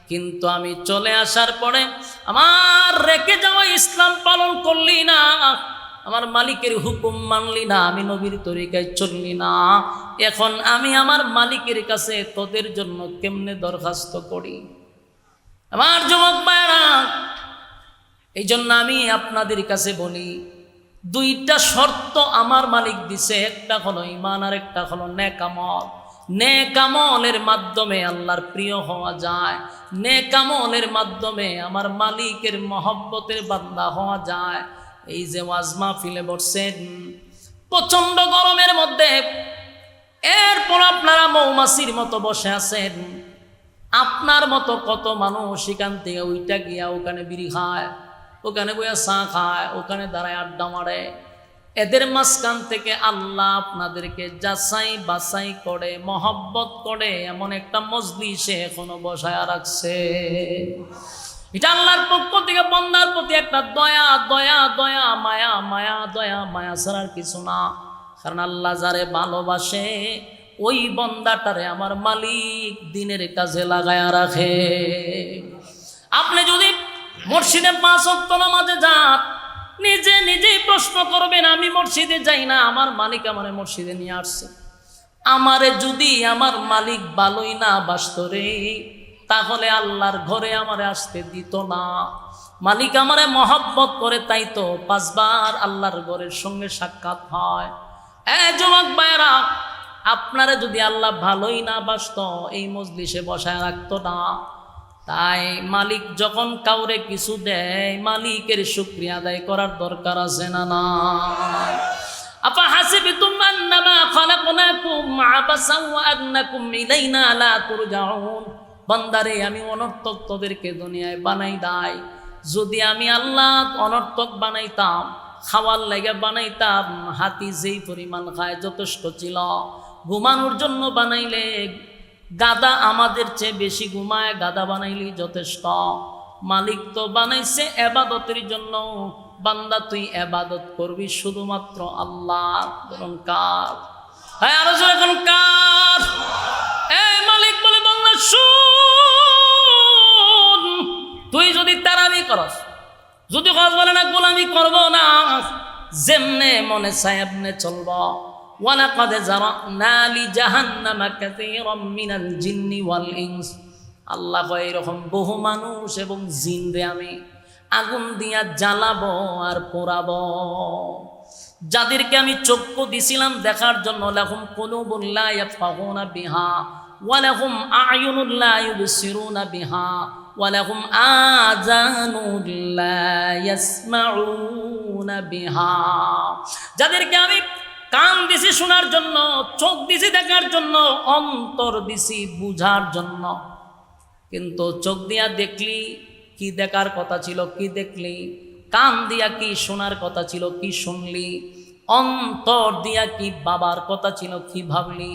কিন্তু আমি চলে আসার পরে আমার রেখে যাওয়া ইসলাম পালন করলি না, আমার মালিকের হুকুম মানলি না, আমি নবীর তরিকায় চললি না। এখন আমি আমার মালিকের কাছে তোদের জন্য কেমনে দরখাস্ত করি? আমার যুবক ভাইরা, এই জন্য আমি আপনাদের কাছে বলি, দুইটা শর্ত আমার মালিক দিছে, একটা হলো ঈমান আর একটা হলো নেক আমল। নেক আমলের মাধ্যমে আল্লাহর প্রিয় হওয়া যায়, নেক আমলের মাধ্যমে আমার মালিকের মহব্বতের বান্দা হওয়া যায়। এই যে ওয়াজ মাহফিলে বসছেন প্রচন্ড গরমের মধ্যে, এরপর আপনারা মৌমাছির মতো বসে আছেন। আপনার মতো কত মানুষ সেখান থেকে ওইটা গিয়া ওখানে বিড়ি খায়, ওখানে বইয়া চা খায়, ওখানে দাঁড়ায় আড্ডা মারে। এদের মাঝখান থেকে আল্লাহ আপনাদেরকে যাচাই বাছাই করে মহব্বত করে এমন একটা মজলিসে এখনো বসায় রাখছে। এটা আল্লাহর পক্ষ থেকে বান্দার প্রতি একটা দয়া দয়া দয়া মায়া মায়া দয়া মায়া ছাড়ার কিছু না। কারণ আল্লাহ যারে ভালোবাসে ওই বান্দাটারে আমার মালিক দিনের কাজে লাগায়া রাখে। আপনি যদি মসজিদে 5 ওয়াক্ত নামাজে যান, নিজে নিজেই প্রশ্ন করবেন, আমি মসজিদে যাই না, আমার মালিক আমারে মসজিদে নিয়ে আসছে। আমারে যদি আমার মালিক ভালোই না বাসত রে, তাহলে আল্লাহর ঘরে আমারে আসতে দিত না। মালিক আমারে মহব্বত করে, তাই তো 5 বার আল্লাহর ঘরের সঙ্গে সাক্ষাৎ হয়। যুবক ভাইরা, আপনারা যদি আল্লাহ ভালোই না বাসত এই মজলিসে বসায় রাখতো না। তাই মালিক যখন কাউরে কিছু দেয় মালিকের শুকরিয়া আদায় করার দরকার আছে না? না। আফা হাসিবতুম আন্নামা খালাকনাকুম আবাসান ওয়া আন্নাকুম ইলাইনা লা তুরজাউন। বান্দারে, আমি অনর্থক তোদেরকে দুনিয়ায় বানাই নাই। যদি আমি আল্লাহ অনর্থক বানাইতাম, খাওয়ার লাগে বানাইতাম, হাতি যেই পরিমাণ খায় যথেষ্ট ছিল। ঘুমানোর জন্য বানাইলে গাদা আমাদের চেয়ে বেশি ঘুমায়, গাদা বানাইলেই যথেষ্ট। মালিক তো বানাইছে ইবাদতের জন্য। বান্দা, তুই ইবাদত করবি শুধুমাত্র আল্লাহ। বলুন কার? হ্যাঁ, আরো জোরে বলুন কার? এই মালিক বলে, বান্দা শুন, তুই যদি তারাবি করস, যদি কাজ বলে না গোলামি করবো না, যেমনে মনে চায় এমনে চলবো। ওয়ালাকাদ যারানা লিজাহান্নামা কাসীরাম মিনাল জিন্নি ওয়াল ইনস। আল্লাহ কয়, এরকম বহু মানুষ এবং জিনরে আমি আগুন দিয়া জ্বালাবো আর পোড়াবো। যাদেরকে আমি চক্ষু দিছিলাম দেখার জন্য, লাহুম কুলুবুন লা ইয়াফকাহুনা বিহা ওয়া লাহুম আ'য়ুনুন লা ইউবসিরুনা বিহা ওয়া লাহুম আযানুন লা ইয়াসমাউনা বিহা। যাদেরকে আমি কান দিছি শোনার জন্য, চোখ দিছি দেখার জন্য, অন্তর দিছি বুঝার জন্য, কিন্তু চোখ দিয়া দেখলি কি দেখার কথা ছিল কি দেখলি, কান দিয়া কি শোনার কথা ছিল কি শুনলি, অন্তর দিয়া কি বাবার কথা ছিল কি ভাবলি।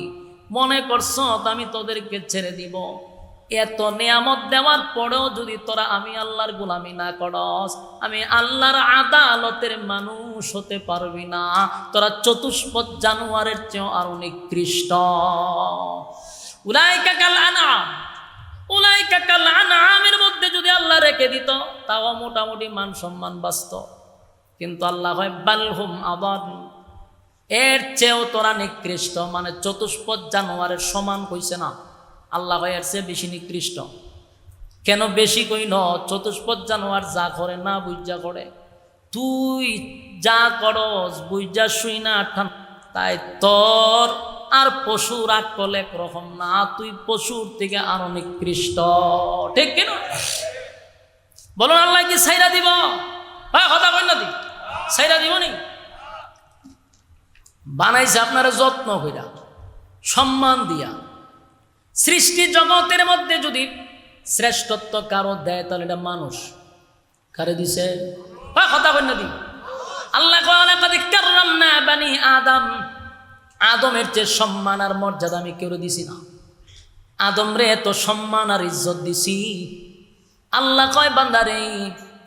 মনে করছ আমি তোদেরকে ছেড়ে দিব? এত নিয়ামত দেওয়ার পরেও যদি তোরা আমি আল্লাহর গোলামি না করস, আমি আল্লাহর আদালতের মানুষ হতে পারবি না। তোরা চতুষ্পদ জানোয়ারের চেয়েও আরো নিকৃষ্ট। উলাইকা কাল আনআম, উলাইকা কাল আনআমের মধ্যে যদি আল্লাহ রেখে দিত তাও মোটামুটি মান সম্মান বাঁচত। কিন্তু আল্লাহ হয় বালহুম আদাল, এর চেয়েও তোরা নিকৃষ্ট। মানে চতুষ্পদ জানোয়ারের সমান কইছে না, আল্লাহ এর চেয়ে বেশি নিকৃষ্ট। কেন বেশি কইল? চতুষ্পদ জানোয়ার যা করে না বুঝা করে, তুই যা করস বুঝা শুই না ঠান, তাই তোর আর পশুর আকল একরকম না, তুই পশুর থেকে আরো নিকৃষ্ট। ঠিক কিনা? বলুন, আল্লাহ কি ছাইরা দিব? হ্যাঁ, কথা কই না, দি ছাইরা দিব নি? বানাইছে আপনারা যত্ন কইরা, সম্মান দিয়া। সৃষ্টি জগতের মধ্যে যদি শ্রেষ্ঠত্ব কারো দেয় তাহলে এটা মানুষ। কারে দিছে? কথা কই না, দি আল্লাহ কাররামনা বানি আদম। আদমের চেয়ে সম্মান আর মর্যাদা আমি কেউ দিছি না। আদম রে এত সম্মান আর ইজ্জত দিছি। আল্লাহ কয়, বান্দারে,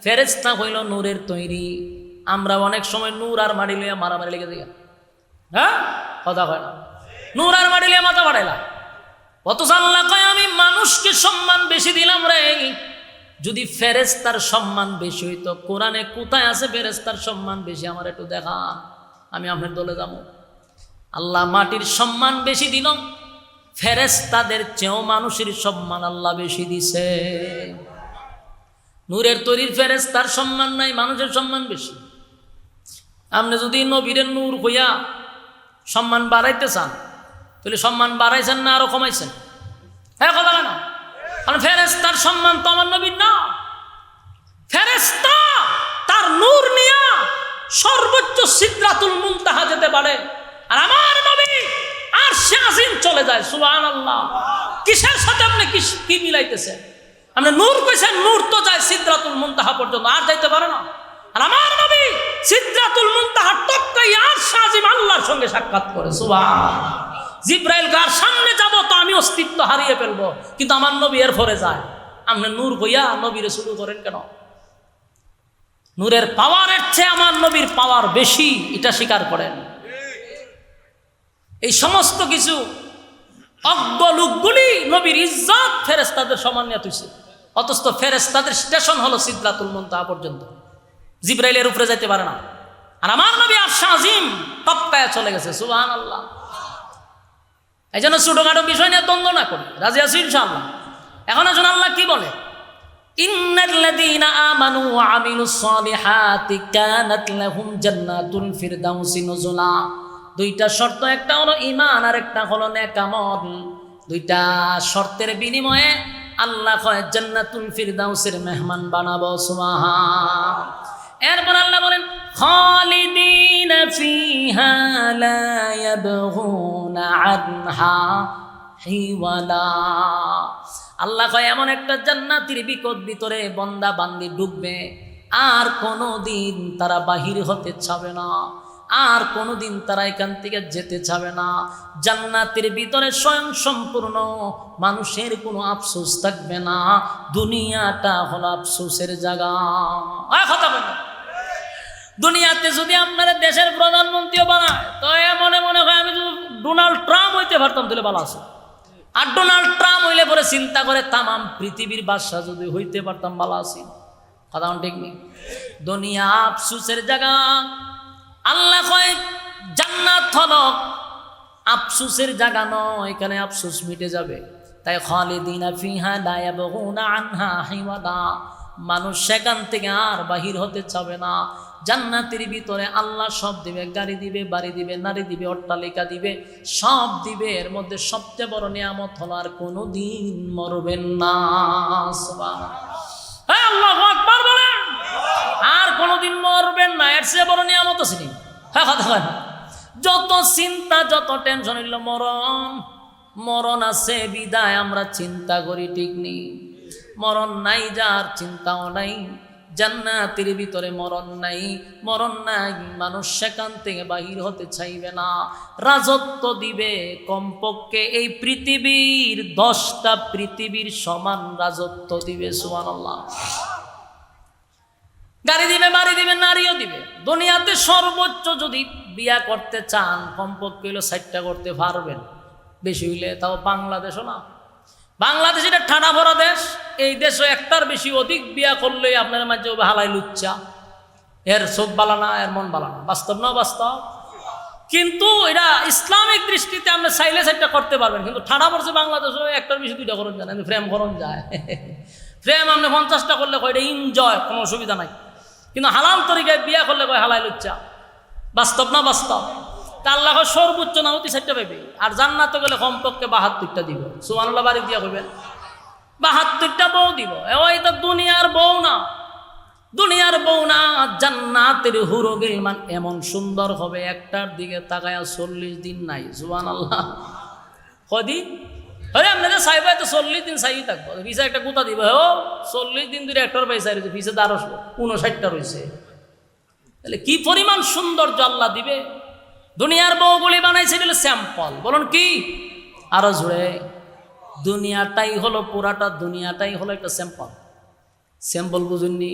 ফেরেশতা হইল নূরের তৈরি। আমরা অনেক সময় নূর আর মাটি লইয়া মারামারি লেগে যাই। হ্যাঁ, কথা কয় না? নূর আর মাটি লইয়া মাথা বাড়াইলা। অথচ আল্লাহ কয়, আমি মানুষকে সম্মান বেশি দিলাম রে। যদি ফেরেশতার সম্মান বেশি হইতো, কোরআনে কোথায় আছে ফেরেশতার সম্মান বেশি? আমার একটু দেখা, আমি আপনার দলে যাবো। আল্লাহ মাটির সম্মান বেশি দিল, ফেরেশতাদের চেয়েও মানুষের সম্মান আল্লাহ বেশি দিছে। নূরের তৈরির ফেরেশতার সম্মান নাই, মানুষের সম্মান বেশি। আপনি যদি নবীরের নূর হইয়া সম্মান বাড়াইতে চান তাহলে সম্মান বাড়াইছেন না আরো কমাইছেন? হ্যাঁ কথা না, কারণ ফেরেশতার সম্মান তো আমার নবীর না। ফেরেশতা তার নূর নিয়া সর্বোচ্চ সিদরাতুল মুনতাহা যেতে পারে, আর আমার নবী আরশে আজিম চলে যায়। সুবহানাল্লাহ। কিসের সাথে আপনি কি মিলাইতেছেন? আপনি নূর কইছেন, নূর তো যায় সিদরাতুল মুনতাহা পর্যন্ত, আর যাইতে পারে না। আর আমার নবী সিদরাতুল মুনতাহা টপকাই আরশে আজিম আল্লাহর সঙ্গে সাক্ষাৎ করে। সুবহানাল্লাহ। জিব্রাইল কার সামনে যাব তো আমি অস্তিত্ব হারিয়ে ফেলবো, কিন্তু আমার নবী এর পরে যায়। আপনি নূর হইয়া নবীরে শুরু করেন কেন? নূরের পাওয়ারের চেয়ে আমার নবীর পাওয়ার বেশি, এটা স্বীকার করেন। এই সমস্ত কিছু অজ্ঞ লোকগুলি নবীর ইজ্জত ফেরেশতাদের সমান নিয়ে তুইছে, অথচ ফেরেশতাদের স্টেশন হলো সিদরাতুল মুনতাহা পর্যন্ত, জিব্রাইলের উপরে যাইতে পারে না। আর আমার নবী আরশে আজিম টপকায়া চলে গেছে। সুবহানাল্লাহ। এই জন্য ছোটখাটো বিষয় নিয়ে দ্বন্দ্ব না করি, রাজি আছি ইনশাআল্লাহ। এখন আসুন আল্লাহ কি বলে, ইন্নাল্লাযীনা আমানু ওয়া আমিলুস সালিহাতি কানাত লাহুম জান্নাতুল ফিরদাউসি নুজুলা। দুইটা শর্ত, একটা হলো ঈমান আর একটা হলো নেক আমল। দুইটা শর্তের বিনিময়ে আল্লাহ কয় জান্নাতুল ফিরদাউসের মেহমান বানাবো। সুবহান। এরপর আল্লাহ বলেন খালিদিনা ফিহা লা ইয়াবগুনা আনহা হিওয়ালা। আল্লাহ কয় এমন একটা জান্নাতের ভিতরে বান্দা বান্দি ডুববে, আর কোনোদিন তারা বাহির হতে চাবে না, আর কোনোদিন তারা এখান থেকে যেতে চাবে না। জান্নাতের ভিতরে স্বয়ং সম্পূর্ণ, মানুষের কোনো আফসোস থাকবে না। দুনিয়াটা হলো আফসোসের জায়গা। কথা বলেন, দুনিয়াতে যদি আপনারা দেশের প্রধানমন্ত্রীও বানায় তো মনে মনে হয় আমি যদি ডোনাল্ড ট্রাম্প হইতে পারতাম তাহলে ভালো আছে। আর ডোনাল্ড ট্রাম্প হইলে পরে চিন্তা করে তামাম পৃথিবীর বাদশা যদি হইতে পারতাম ভালো আছি। কথা ঠিক নেই? দুনিয়া আফসোসের জায়গা। আল্লাহ কয় জান্নাত হলো আফসোসের জায়গা নয়, এখানে আফসোস মিটে যাবে। তাই খালিদিনা ফিহা লা ইয়াবগুনা আনহা হিওয়ালা, মানুষ সেখান থেকে আর বাহির হতে চাবে না। জান্নাতের ভিতরে আল্লাহ সব দিবে, গাড়ি দিবে, বাড়ি দিবে, নারী দিবে, অট্টালিকা দিবে, সব দিবে। এর মধ্যে সবচেয়ে বড় নিয়ামত হলো আর কোনোদিন মরবেন না। আল্লাহু আকবার বলেন, আর কোনোদিন মরবেন না, এর চেয়ে বড় নিয়ামত আছে নি? হ্যাঁ কথা হয়। যত চিন্তা যত টেনশন হইল মরণ, মরণ আছে বিদায় আমরা চিন্তা করি, ঠিক নেই? মরণ নাই, যার চিন্তাও নাই। জান্নাতের ভিতরে মরণ নাই, মরণ নাই, মানুষ সেখান থেকে বাহির হতে চাইবে না। রাজত্ব দিবে কমপক্ষে এই পৃথিবীর 10টা পৃথিবীর সমান রাজত্ব দিবে। সুবহানাল্লাহ। গাড়ি দিবে, বাড়ি দিবে, নারীও দিবে। দুনিয়াতে সর্বোচ্চ যদি বিয়া করতে চান কমপক্ষে হইলো 60টা করতে পারবেন, বেশি হইলে তাও বাংলাদেশও না। বাংলাদেশ এটা ঠাডা ভরা দেশ, এই দেশে একটার বেশি অধিক বিয়া করলে আপনার মাঝে হালাই লুচ্চা, এর চোখ বালানা, এর মন বালানা। বাস্তব না বাস্তব? কিন্তু এটা ইসলামিক দৃষ্টিতে আপনি চাইলে 60টা করতে পারবেন, কিন্তু ঠাডা পড়ছে বাংলাদেশে একটার বেশি 2টা করুন যায়, ফ্রেম করুন যায়। ফ্রেম আপনি 50টা করলে কয় এটা এনজয়, কোনো অসুবিধা নাই। কিন্তু হালাল তরিকায় বিয়া করলে কয় হালাই লুচ্চা। বাস্তব না বাস্তব? তা আল্লাহ সর্বোচ্চ না হতে 60টা পাইবে, আর জান্নাতে গেলে কমপক্ষে 72টা দিব। সুবহানাল্লাহ। বাড়ি দিয়া কইবেন 72টা বউ দিব। ওই তো দুনিয়ার বউ না, দুনিয়ার বউ না, জান্নাতের হুরো গিলমান এমন সুন্দর হবে, একটার দিকে তাকায়া 40 দিন নাই। সুবহানাল্লাহ। কদিন? আরে আপনাদের সাইবা তো 40 দিন সাই থাকবো, পিছে একটা গুতা দিব। ও 40 দিন ধরে একটার পয়সা রয়েছে, পিছে 59টা রয়েছে। তাহলে কি পরিমাণ সৌন্দর্য আল্লাহ দিবে। দুনিয়ার বউগুলি বানাইছে দিল স্যাম্পল। বলুন কি? আরো জোরে। দুনিয়াটাই হলো, পুরাটা দুনিয়াটাই হলো একটা স্যাম্পল। স্যাম্পল বুঝুননি?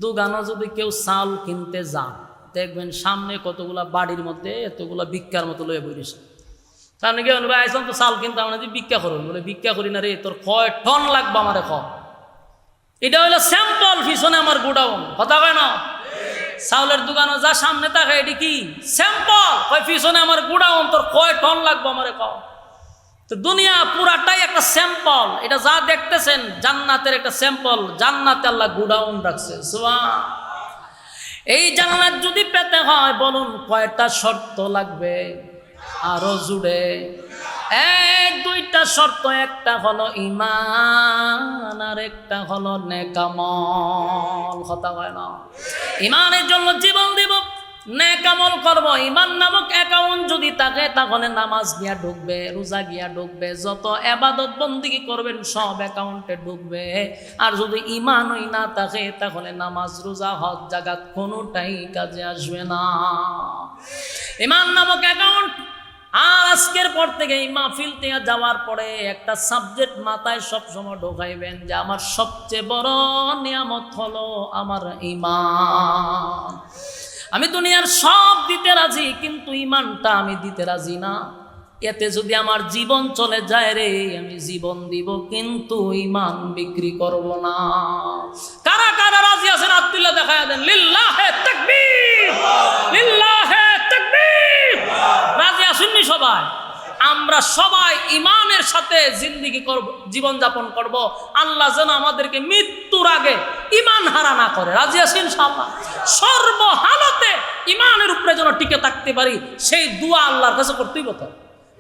দোকানে যদি কেউ চাল কিনতে যান দেখবেন সামনে কতগুলা বাড়ির মধ্যে এতগুলা ভিক্ষার মতো লয়ে বইছে। সামনে কেউ ভাই আইসাম তো চাল কিনতে, আমরা ভিক্ষা করুন, বলে ভিক্ষা করি না রে, তোর কয় টন লাগবে আমারে খ। এটা হইলো স্যাম্পল, পিছনে আমার গোডাউন। কথা কয় না? চাউলের দোকানে যা সামনে থাকে এটি কি স্যাম্পল, কয় পিছনে আমার গোডাউন, তোর কয় টন লাগবে আমারে ক। তো দুনিয়া পুরাটাই একটা স্যাম্পল। এটা যা দেখতেছেন জান্নাতের একটা স্যাম্পল, জান্নাতে আল্লাহ গোডাউন রাখছে। সুবহান। এই জান্নাত যদি পেতে হয় বলুন কয়টা শর্ত লাগবে? আরো জুড়ে দুইটা শর্ত, একটা হলো ঈমান আর একটা হলো নেক আমল। কথা হয় না? ঈমানের জন্য জীবন দিব, নেক আমল করব। ঈমান নামক অ্যাকাউন্ট যদি থাকে তাহলে নামাজ গিয়া ঢুকবে, রোজা গিয়া ঢুকবে, যত ইবাদত বন্দেগী করবেন সব অ্যাকাউন্টে ঢুকবে। আর যদি ঈমানই না থাকে তাহলে নামাজ, রোজা, হজ, জাকাত কোনোটাই কাজে আসবে না। ঈমান নামক অ্যাকাউন্ট। আর আজকের পর থেকে এই মাহফিল থেকে যাওয়ার পরে একটা সাবজেক্ট মাথায় সবসময় ঢোকাইবেন যে আমার সবচেয়ে বড় নিয়ামত হলো আমার ঈমান। আমি দুনিয়ার সব দিতে রাজি, কিন্তু ঈমানটা আমি দিতে রাজি না। এতে যদি আমার জীবন চলে যায় রে, আমি জীবন দিব কিন্তু ঈমান বিক্রি করব না। কারা কারা রাজি আছেন আব্দুল্লাহ দেখায়া দেন। লিল্লাহে তাকবীর, লিল্লাহে তাকবীর। রাজি আছেন সবাই? আমরা সবাই ঈমানের সাথে জিন্দেগি করব, জীবন যাপন করব। আল্লাহ যেন আমাদেরকে মৃত্যুর আগে ঈমান হারা না করে। রাজি আছেন ইনশাআল্লাহ? সর্বহালতে ঈমানের উপরে যেন টিকে থাকতে পারি, সেই দোয়া আল্লাহর কাছে করতেই হতো।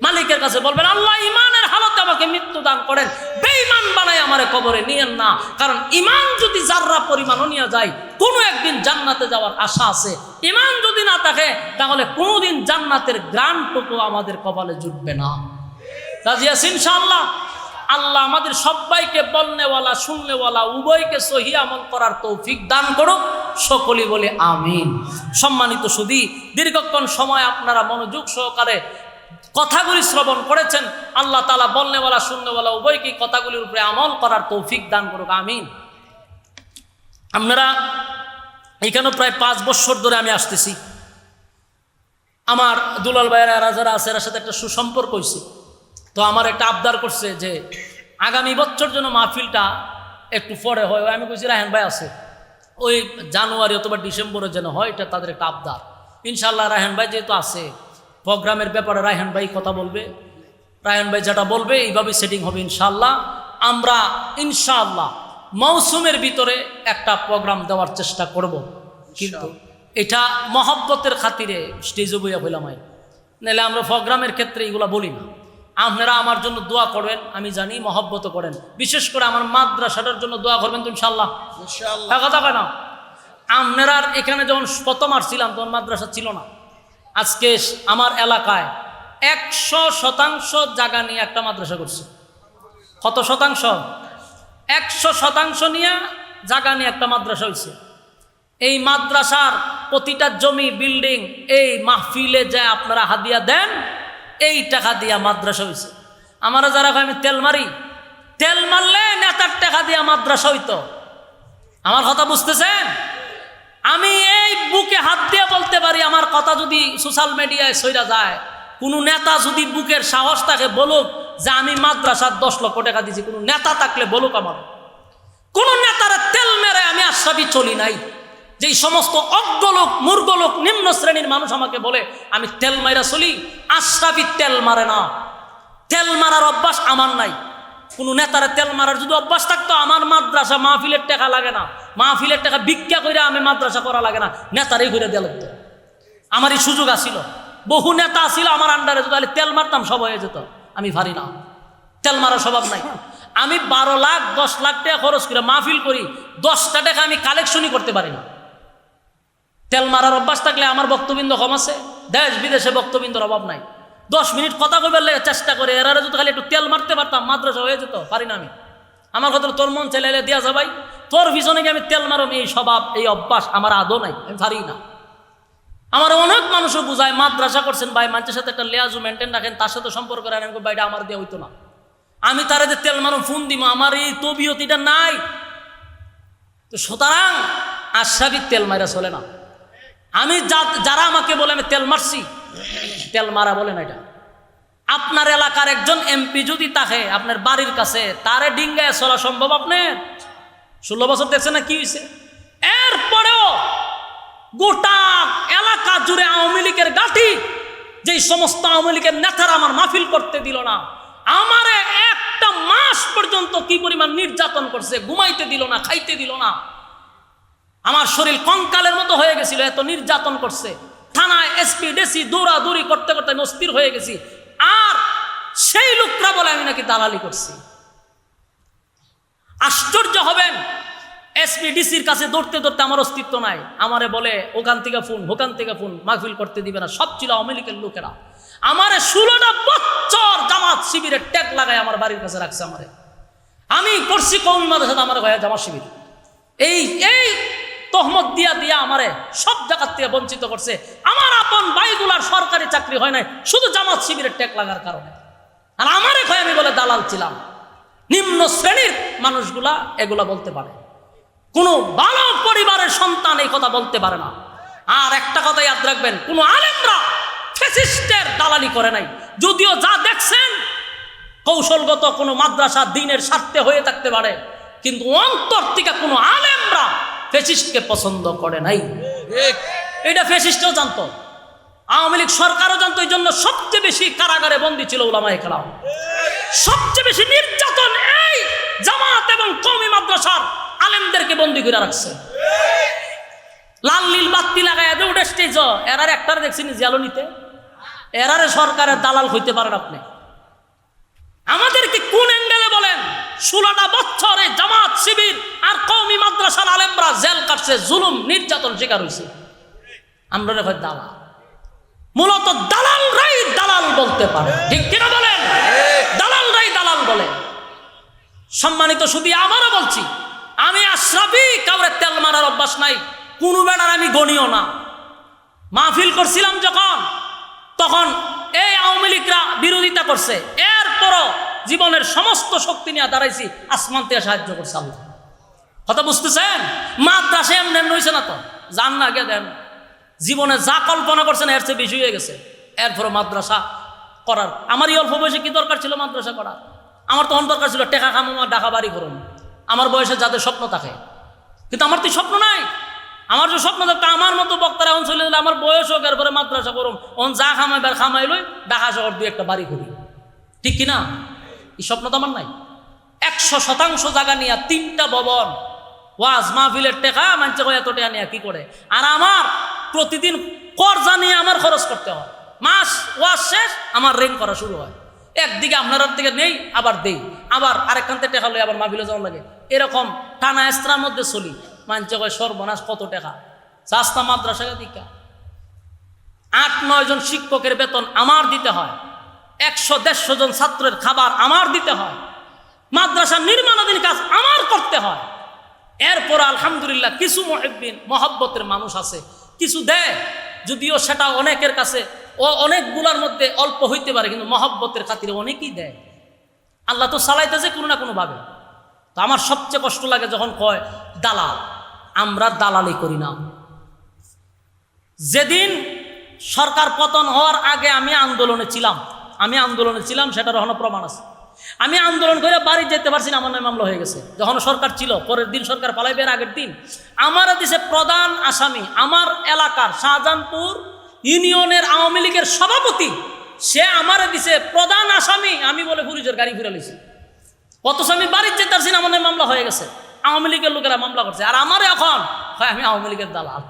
মালিকের কাছে বলবেন, আল্লাহ ঈমানের হালতে আমাকে মৃত্যু দান করেন, বেঈমান বানাই আমারে কবরে নিয়েন না। কারণ ঈমান যদি জাররা পরিমাণও নিয়ে যায়, কোনো একদিন জান্নাতে যাওয়ার আশা আছে। ঈমান যদি না থাকে তাহলে কোনোদিন জান্নাতের গ্রান্টটুকু আমাদের কপালে জুটবে না। রাজি আছেন ইনশাআল্লাহ? আল্লাহ আমাদের সবাইকে বলনেওয়ালা শুননেওয়ালা উভয়কে সহি আমল করার তৌফিক দান করুক। সকলেই বলে আমিন। সম্মানিত সুধী, দীর্ঘক্ষণ সময় আপনারা মনোযোগ সহকারে কথাগুলি শ্রবণ করেছেন। আল্লাহ তাআলা বলনেওয়ালা শুননেওয়ালা উভয়কে কথাগুলির উপরে আমল করার তৌফিক দান করুক, আমিন। আপনারা এখানে প্রায় 5 বছর ধরে আমি আসতেছি। আমার দুলাল ভাইয়েরা যারা আছে এর সাথে একটা সুসম্পর্ক হয়েছে। তো আমার একটা আবদার করছে যে আগামী বছর যেন মাহফিলটা একটু পরে হয়। আমি বলছি রায়হান ভাই আছে, ওই জানুয়ারি অথবা ডিসেম্বরে যেন হয়, এটা তাদের একটা আবদার। ইনশাল্লাহ রায়হান ভাই যেহেতু আছে, প্রোগ্রামের ব্যাপারে রায়হান ভাই কথা বলবে, রায়হান ভাই যেটা বলবে এইভাবেই সেটিং হবে ইনশাল্লাহ। আমরা ইনশাআল্লাহ মৌসুমের ভিতরে একটা প্রোগ্রাম দেওয়ার চেষ্টা করব, কিন্তু এটা মহব্বতের খাতিরে স্টেজে বইয়া হইলাম। নাহলে আমরা প্রোগ্রামের ক্ষেত্রে এগুলো বলি না। আপনারা আমার জন্য দোয়া করবেন, আমি জানি মহব্বত করেন। বিশেষ করে আমার মাদ্রাসাটার জন্য দোয়া করবেন তো ইনশাআল্লাহ। কথা কয় না? আপনারা এখানে যখন প্রথম আসছিলাম তখন মাদ্রাসা ছিল না। আজকে আমার এলাকায় 100% জায়গা নিয়ে একটা মাদ্রাসা করছে। কত শতাংশ? 100% নিয়ে জায়গা নিয়ে একটা মাদ্রাসা হয়েছে। এই মাদ্রাসার প্রতিটা জমি, বিল্ডিং এই মাহফিলে যে আপনারা হাদিয়া দেন, এই টাকা দিয়া মাদ্রাসা হয়েছে। আমরা যারা আমি তেল মারি, তেল মারলে নেতার টাকা দিয়া মাদ্রাসা হইতো। আমার কথা বুঝতেছেন? আমি এই বুকে হাত দিয়ে বলতে পারি, আমার কথা যদি সোশ্যাল মিডিয়ায় ছড়া যায়, কোনো নেতা যদি বুকের সাহস থাকে বলুক যে আমি মাদ্রাসার 10 লক্ষ টাকা দিয়েছি। কোনো নেতা থাকলে বলুক। আমার কোন নেতারা তেল মেরে আমি আশরাফি চলি নাই। যেই সমস্ত অজ্ঞলোক, মূর্খলোক, নিম্ন শ্রেণীর মানুষ আমাকে বলে আমি তেল মাইরা চলি, আশরাফি তেল মারে না। তেল মারার অভ্যাস আমার নাই। কোনো নেতারা তেল মারার যদি অভ্যাস থাকতো, আমার মাদ্রাসা মাহফিলের টাকা লাগে না, মাহফিলের টাকা ভিক্ষা করে আমি মাদ্রাসা করা লাগে না, নেতারই করে দেওয়া লাগতো। আমারই সুযোগ আসিল, বহু নেতা আসিল আমার আন্ডারে, যদি তেল মারতাম সব হয়ে যেত। আমি পারি না, তেল মারার স্বভাব নাই। আমি 12 লাখ 10 লাখ টাকা খরচ করে মাহফিল করি, 10টা টাকা আমি কালেকশনই করতে পারি না। তেল মারার অভ্যাস থাকলে আমার বক্তবিন্দু কম আছে, দেশ বিদেশে বক্তবিন্দুর অভাব নাই। 10 মিনিট কথা কইবার লাগে চেষ্টা করে, এরা যদি খালি একটু তেল মারতে পারতাম মাদ্রাসা হয়ে যেত। পারি না আমি। আমার কথা তোর মন চাইলে দিয়া যা ভাই, তোর পিছনে গিয়ে আমি তেল মারো, এই স্বভাব এই অভ্যাস আমার আদৌ নাই, আমি পারি না। আমার অনেক মানুষও বুঝায় মাদ্রাসা করছেন ভাই, মানুষের সাথে একটা লেয়াজু মেনটেন রাখেন, তার সাথে সম্পর্ক রাখেন, ভাইটা আমার দিয়ে হইতো না। আমি তারা যে তেল মারো ফোন দিব, আমার এই তবিয়তিটা নাই। তো সুতরাং আশরাফি তেল মারা চলে না। আমি যারা আমাকে বলে আমি তেল মারছি, তেল মারা বলে না এটা। আপনার এলাকার একজন এমপি যদি থাকে আপনার বাড়ির কাছে, তারে ডিঙ্গায় চলা সম্ভব? আপনার 16 বছর দেখছেন না কি হয়েছে? এরপরেও গোটা এলাকা জুড়ে আওয়ামী লীগের গাঠি, যেই সমস্ত আওয়ামী লীগের নেতারা আমার মাহফিল করতে দিল না, আমারে একটা মাস পর্যন্ত কি পরিমাণ নির্যাতন করছে, ঘুমাইতে দিল না, খাইতে দিল না। আমার শরীর কঙ্কালের মতো হয়ে গেছিল, এত নির্যাতন করছে। থানায় এসপি ডিসি দৌড়াদৌড়ি করতে করতে আমি অস্থির হয়ে গেছি। আর সেই লোকরা বলে আমি নাকি দালালি করছি। আশ্চর্য হবেন, এসপি ডিসির কাছে দৌড়তে দৌড়তে আমার অস্তিত্ব নাই। আমারে বলে ওখান থেকে ফোন, মাহফিল করতে দিবে না। সব ছিল আওয়ামী লীগের লোকেরা। আমারে 16টা বছর জামাত শিবিরের ট্যাগ লাগায় আমার বাড়ির কাছে রাখছে। আমারে আমি করছি কওমি মাদ্রাসা, আমার ভাইয়া জামাত শিবির। এই তহমত দিয়া আমারে সব জায়গার থেকে বঞ্চিত করছে। আমার আপন ভাইগুলার সরকারি চাকরি হয় নাই শুধু জামাত শিবিরের ট্যাগ লাগার কারণে। আর আমারে ভয় আমি বলে দালাল ছিলাম। নিম্ন শ্রেণীর মানুষগুলা এগুলা বলতে পারে, কোনো ভালো পরিবারের সন্তান এই কথা বলতে পারে না। আর একটা কথা ইয়াদ রাখবেন, কোনো আলেমরা ফ্যাসিস্টের দালালি করে নাই। যদিও যা দেখছেন কৌশলগত কোনো মাদ্রাসা দিনের স্বার্থে হয়ে থাকতে পারে, কিন্তু অন্তর থেকে কোনো আলেমরা ফ্যাসিস্টকে পছন্দ করে নাই। এটা ফ্যাসিস্টও জানতো, আওয়ামী লীগ সরকারও জানতো। এই জন্য সবচেয়ে বেশি কারাগারে বন্দী ছিল উলামায়ে কেরাম। সবচেয়ে বেশি নির্যাতন এই জামাত এবং কওমি মাদ্রাসার আলেমদেরকে বন্দী করে রাখছে। লাল নীল বাতি লাগায় উঠে স্টেজ, এরার একটারে দেখছেন জিয়ালনিতে, এরারে সরকারের দালাল হইতে পারেন আপনি। আমাদেরকে কোন অ্যাঙ্গেলে বলেন? 16টা বছরে জামাত শিবির আর কওমি মাদ্রাসার আলেমরা জেল কাটছে, জুলুম নির্যাতন শিকার হয়েছে। আমরা হয় দালাল। মূলত দালালরাই দালাল বলতে পারে, ঠিক কিনা বলেন? দালালরাই দালাল বলে। সম্মানিত শুধু আমারও বলছি, আমি আশরাফি, কাউরে তেল মারার অভ্যাস নাই, কোনো বেড়ার আমি গণিও না। মাহফিল করছিলাম যখন, তখন এই আওয়ামী লীগরা বিরোধিতা করছে, এরপরও জীবনের সমস্ত শক্তি নিয়ে দাঁড়াইছি, আসমান থেকে সাহায্য করছে আল্লাহ। কথা বুঝতেছেন? মাদ্রাসা এমনি হয়েছে না তো, জান না আগে দেন। জীবনে যা কল্পনা করছেন এর চেয়ে বেশি হয়ে গেছে। এরপরও মাদ্রাসা করার আমারই অল্প বয়সে কি দরকার ছিল মাদ্রাসা করার? আমার তখন দরকার ছিল টেকা কামামা, ডাকা বাড়ি করুন। আমার বয়সে যাদের স্বপ্ন থাকে, কিন্তু আমার তো স্বপ্ন নাই। আমার যে স্বপ্ন থাকতো, আমার মতো বক্তারা এখন চলে গেলে আমার বয়স হোক, এরপরে মাদ্রাসা করুন, ওন যা খামাইবার খামাই লই, ঢাকা শহর 2-1টা বাড়ি করি, ঠিক কিনা? এই স্বপ্ন তো আমার নাই। 100% জায়গা নিয়ে 3টা ভবন, ওয়াজ মাহফিলের টেকা মানছে এত টাকা নিয়ে কি করে? আর আমার প্রতিদিন কর্জা নিয়ে আমার খরচ করতে হয়। মাস ওয়াজ শেষ আমার ঋণ করা শুরু হয়। একদিকে আপনার থেকে নেই, আবার দেই, আবার আরেকখানতে টেকা লই, আবার মাহফিলে যাওয়া লাগে। এরকম টানা এস্ত্রার মধ্যে চলি। মানছে কয় সর্বনাশ, কত টাকা চাস্তা মাদ্রাসা দিকা। 8-9 জন শিক্ষকের বেতন আমার দিতে হয়, 100-150 জন ছাত্রের খাবার আমার দিতে হয়, মাদ্রাসা নির্মাণাধীন কাজ আমার করতে হয়। এরপর আলহামদুলিল্লাহ কিছু মুহিব্বিন মহব্বতের মানুষ আছে, কিছু দেয়, যদিও সেটা অনেকের কাছে অনেকগুলার মধ্যে অল্প হইতে পারে, কিন্তু মহব্বতের খাতিরে অনেকেই দেয়। আল্লাহ তো চালাইতেছে কোনো না কোনোভাবে। তো আমার সবচেয়ে কষ্ট লাগে যখন কয় দালাল। আমরা দালালি করি না। যেদিন সরকার পতন হওয়ার আগে আমি আন্দোলনে ছিলাম, সেটার এখনো প্রমাণ আছে। আমি আন্দোলন করে বাড়ি যেতে পারছি না, আমার নামে মামলা হয়ে গেছে। যখন সরকার ছিল, পরের দিন সরকার পালাইবার আগের দিন আমার দিছে প্রধান আসামি, আমার এলাকার শাহজাহানপুর ইউনিয়নের আওয়ামী লীগের সভাপতি, সে আমার দিছে প্রধান আসামি। আমি বলে পুলিশের গাড়ি ফিরে লিছি, অথচ আমি বাড়ি যেতে পারছি না, আমার নামে মামলা হয়ে গেছে। আওয়ামী লীগের লোকেরা মামলা করছে, আর আমার এখন হয় আমি আওয়ামী লীগের দালাল।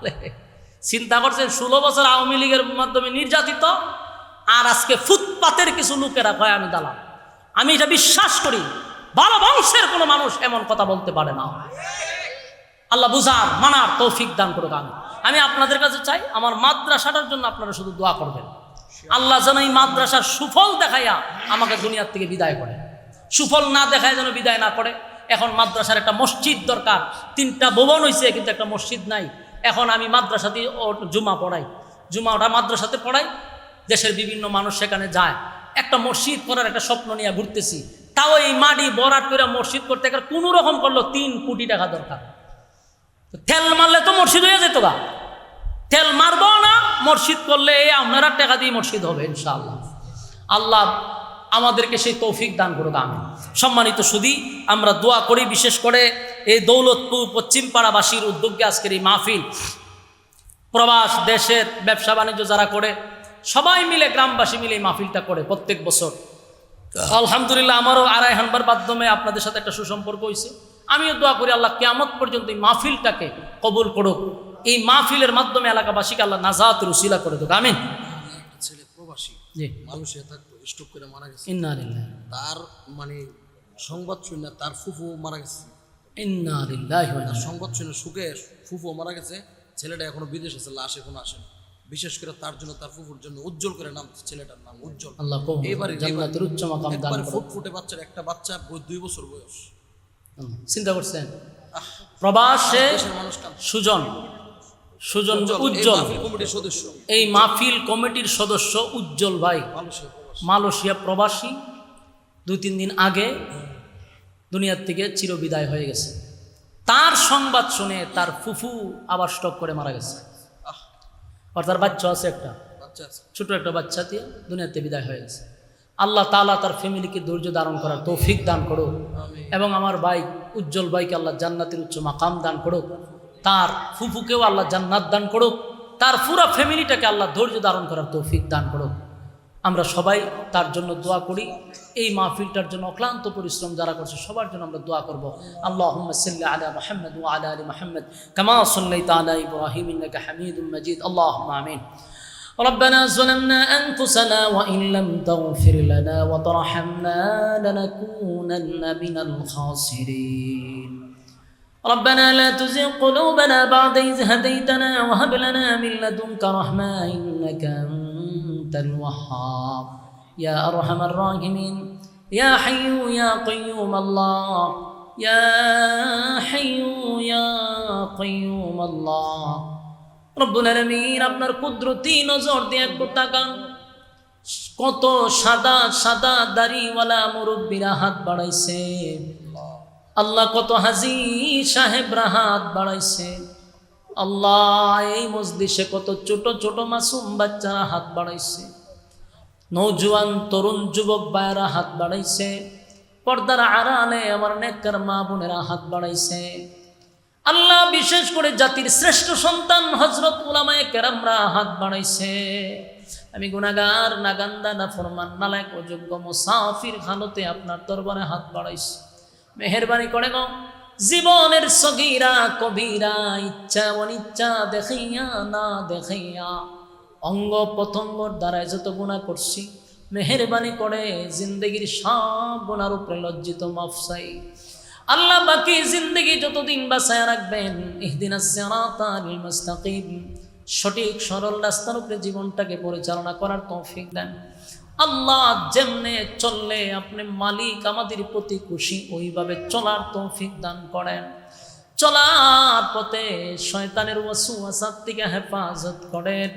চিন্তা করছেন, 16 বছর আওয়ামী লীগের মাধ্যমে নির্যাতিত, আর আজকে ফুটপাতের কিছু লোকেরা কয় আমি দালাল। আমি এটা বিশ্বাস করি, ভালো বংশের কোনো মানুষ এমন কথা বলতে পারে না। আল্লাহ বুঝার মানার তৌফিক দান করুক। আমি আপনাদের কাছে চাই, আমার মাদ্রাসাটার জন্য আপনারা শুধু দোয়া করবেন। আল্লাহ যেন এই মাদ্রাসার সুফল দেখাইয়া আমাকে দুনিয়ার থেকে বিদায় করে, সুফল না দেখায় যেন বিদায় না করে। এখন মাদ্রাসার একটা মসজিদ দরকার। 3টা ভবন হয়েছে, কিন্তু একটা মসজিদ নাই। এখন আমি মাদ্রাসাতে জুমা পড়াই, জুমাটা মাদ্রাসাতে পড়াই, দেশের বিভিন্ন মানুষ সেখানে যায়। একটা মসজিদ করার একটা স্বপ্ন নিয়ে ঘুরতেছি, তাও এই মাটি বরাট করে মসজিদ করতে গেলে কোনো রকম করলো 3 কোটি টাকা দরকার। তেল মারলে তো মসজিদ হয়ে যেত গা, তেল মারবো না, মসজিদ করলে এই আপনারা টাকা দিয়ে মসজিদ হবে ইনশাআল্লাহ। আল্লাহ আমাদেরকে সেই তৌফিক দান করুক। আমি সম্মানিত সুধী, আমরা দোয়া করি, বিশেষ করে এই দৌলতপুর পশ্চিম পাড়াবাসীর উদ্যোগে আজকের এই মাহফিল, প্রবাস দেশের ব্যবসা বাণিজ্য যারা করে সবাই মিলে, গ্রামবাসী মিলে এই মাহফিলটা করে প্রত্যেক বছর। আলহামদুলিল্লাহ, আমারও আড়াই হানবার মাধ্যমে আপনাদের সাথে একটা সুসম্পর্ক হয়েছে। আমিও দোয়া করি আল্লাহ কিয়ামত পর্যন্ত এই মাহফিলটাকে কবুল করুক, এই মাহফিলের মাধ্যমে এলাকাবাসীকে আল্লাহ নাজাতের উসিলা করে দেখ, আমিন। একটা ছেলে প্রবাসী জি, মালয়েশিয়া থাকতো, স্ট্রোক করে মারা গেছে। ইন্না লিল্লাহি তার মানে সংবাদ শুনে তার ফুফু মারা গেছে। ইন্না লিল্লাহি ওয়া ইন্না সংবাদ শুনে সুখে ফুফু মারা গেছে, ছেলেটা এখনো বিদেশ আছে, লাশ এখনো আসেনি। বিশেষ করে তার জন্য, তার ফুফুর জন্য উজ্জ্বল করে নাম, ছেলেটার নাম উজ্জ্বল। আল্লাহ কবুল এবারে জান্নাতের উচ্চ মাকাম দান একবার করুক। ফুটফুটে বাচ্চার, একটা বাচ্চা 2 বছর বয়স। চিন্তা করছেন প্রবাসে দেশের মানুষ কাঁদছে। সুজন সুজন এই উজ্জ্বল মাহফিল কমিটির সদস্য, এই মাহফিল কমিটির সদস্য উজ্জ্বল ভাই মালয়েশিয়া প্রবাসী। মালয়েশিয়া প্রবাসী 2-3 দিন আগে দুনিয়ার থেকে চিরবিদায় হয়ে গেছে। তার সংবাদ শুনে তার ফুফু আবার স্ট্রোক করে মারা গেছে, আহ, আর তার বাচ্চা আছে একটা, বাচ্চা আছে। ছোট একটা বাচ্চা দিয়ে দুনিয়াতে বিদায় হয়ে গেছে। আল্লাহ তাআলা তার ফ্যামিলিকে ধৈর্য ধারণ করার তৌফিক দান করুক, আমিন। এবং আমার ভাই উজ্জ্বল ভাইকে আল্লাহ জান্নাতের উচ্চ মাকাম দান করুক, তার ফুফুকেও আল্লাহ জান্নাত দান করুক, তার পুরা ফ্যামিলিটাকে আল্লাহ ধৈর্য ধারণ করার তৌফিক দান করুক। আমরা সবাই তার জন্য দোয়া করি। এই মাহফিলটার জন্য অক্লান্ত পরিশ্রম যারা করছে সবার জন্য আমরা দোয়া করব। আল্লাহুম্মা সাল্লি আলা মুহাম্মদ ওয়া আলা আলি মুহাম্মদ কামা সাল্লাইতা আলা ইব্রাহিম ইন্নাকা হামিদুম মাজিদ। আল্লাহুম্মা আমিন। ربنا ظلمنا أنفسنا وإن لم تغفر لنا وترحمنا لنكونن من الخاسرين. ربنا لا تزغ قلوبنا بعد إذ هديتنا وهب لنا من لدنك رحمة إنك أنت الوهاب يا أرحم الراحمين يا حي يا قيوم الله يا حي يا قيوم الله রব্বুল আলামিন আপনার কুদরতি নজর দিয়ে একটু তাকান। কত সাদা সাদা দাড়িওয়ালা মুরব্বীরা হাত বাড়াইছে আল্লাহ, কত হাজি সাহেবরা হাত বাড়াইছে আল্লাহ। এই মজলিসে কত ছোট ছোট মাসুম বাচ্চারা হাত বাড়াইছে, নওজোয়ান তরুণ যুবক ভাইয়েরা হাত বাড়াইছে, পর্দার আড়ালে আমার নেককার মা বোনেরা হাত বাড়াইছে আল্লাহ। বিশেষ করে জাতির শ্রেষ্ঠ সন্তান হযরত উলামায়ে কেরামরা হাত বাড়াইছে। আমি গুনাহগার, নাগান্দা, নাফরমান, নালায়েক, অযোগ্য, মুসাফির হালতে আপনার দরবারে হাত বাড়াইছি। মেহেরবানি করে গো জীবনের সগীরা কবিরা ইচ্ছা অনিচ্ছা দেখাইয়া না দেখাইয়া অঙ্গ প্রত্যঙ্গর দ্বারায় যত গুনাহ করছি, মেহেরবানি করে জিন্দগির সব গুনার উপরে লজ্জিত মাফ চাই আল্লাহ। বাকি জিন্দগি যতদিন বাঁচায় রাখবেন, ইহদিনাস সিরাতাল মুস্তাকিম, সঠিক সরল রাস্তার উপরে জীবনটাকে পরিচালনা করার তৌফিক দেন আল্লাহ। যেমনে চললে আপনি মালিক আমাদের প্রতি খুশি, ওইভাবে চলার তৌফিক দান করেন। চলার পথে শয়তানের ওয়াসওয়াসা থেকে হেফাজত করেন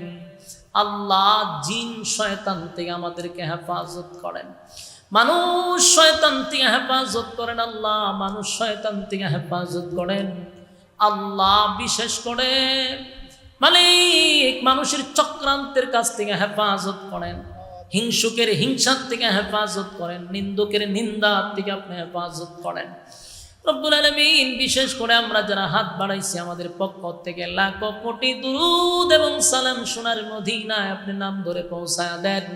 আল্লাহ। জিন শয়তান থেকে আমাদেরকে হেফাজত করেন, মানুষ শয়তান থেকে হেফাজত করেন আল্লাহ। মানুষ শয়তান থেকে হেফাজত করেন আল্লাহ। বিশেষ করে মালিক মানুষের চক্রান্তের কাছ থেকে হেফাজত করেন, হিংসুকের হিংসার থেকে হেফাজত করেন, নিন্দুকের নিন্দার থেকে আপনি হেফাজত করেন রব্বুল আলামিন। বিশেষ করে আমরা যারা হাত বাড়াইছি আমাদের পক্ষ থেকে লাখ কোটি দুরূদ এবং সালাম সোনার মদিনায় আপনি নাম ধরে পৌঁছায় দেন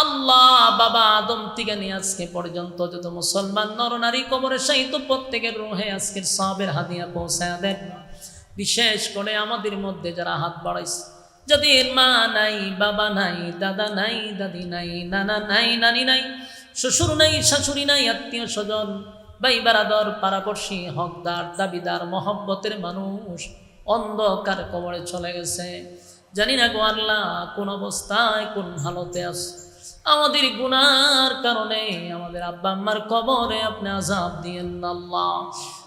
আল্লাহ। বাবা আদম থেকে নিয়ে আজকে পর্যন্ত যত মুসলমান নরনারী কবরে শায়িত প্রত্যেকের রূহে আজকের সওয়াবের হাদিয়া পৌঁছায় দেন। বিশেষ করে আমাদের মধ্যে যারা হাত বাড়াইছে, যাদের মা নাই, বাবা নাই, দাদা নাই, দাদি নাই, নানা নাই, নানি নাই, শ্বশুর নাই, শাশুড়ি নাই, আত্মীয় স্বজন, ভাই বারাদর, পাড়াপড়শি, হকদার, দাবিদার, মহব্বতের মানুষ অন্ধকার কবরে চলে গেছে। জানি না গো আল্লাহ কোন অবস্থায় কোন হালতে আছে। আমাদের গুনার কারণে আমাদের আব্বা আম্মার কবরে আপনি আযাব দিয়েন না আল্লাহ।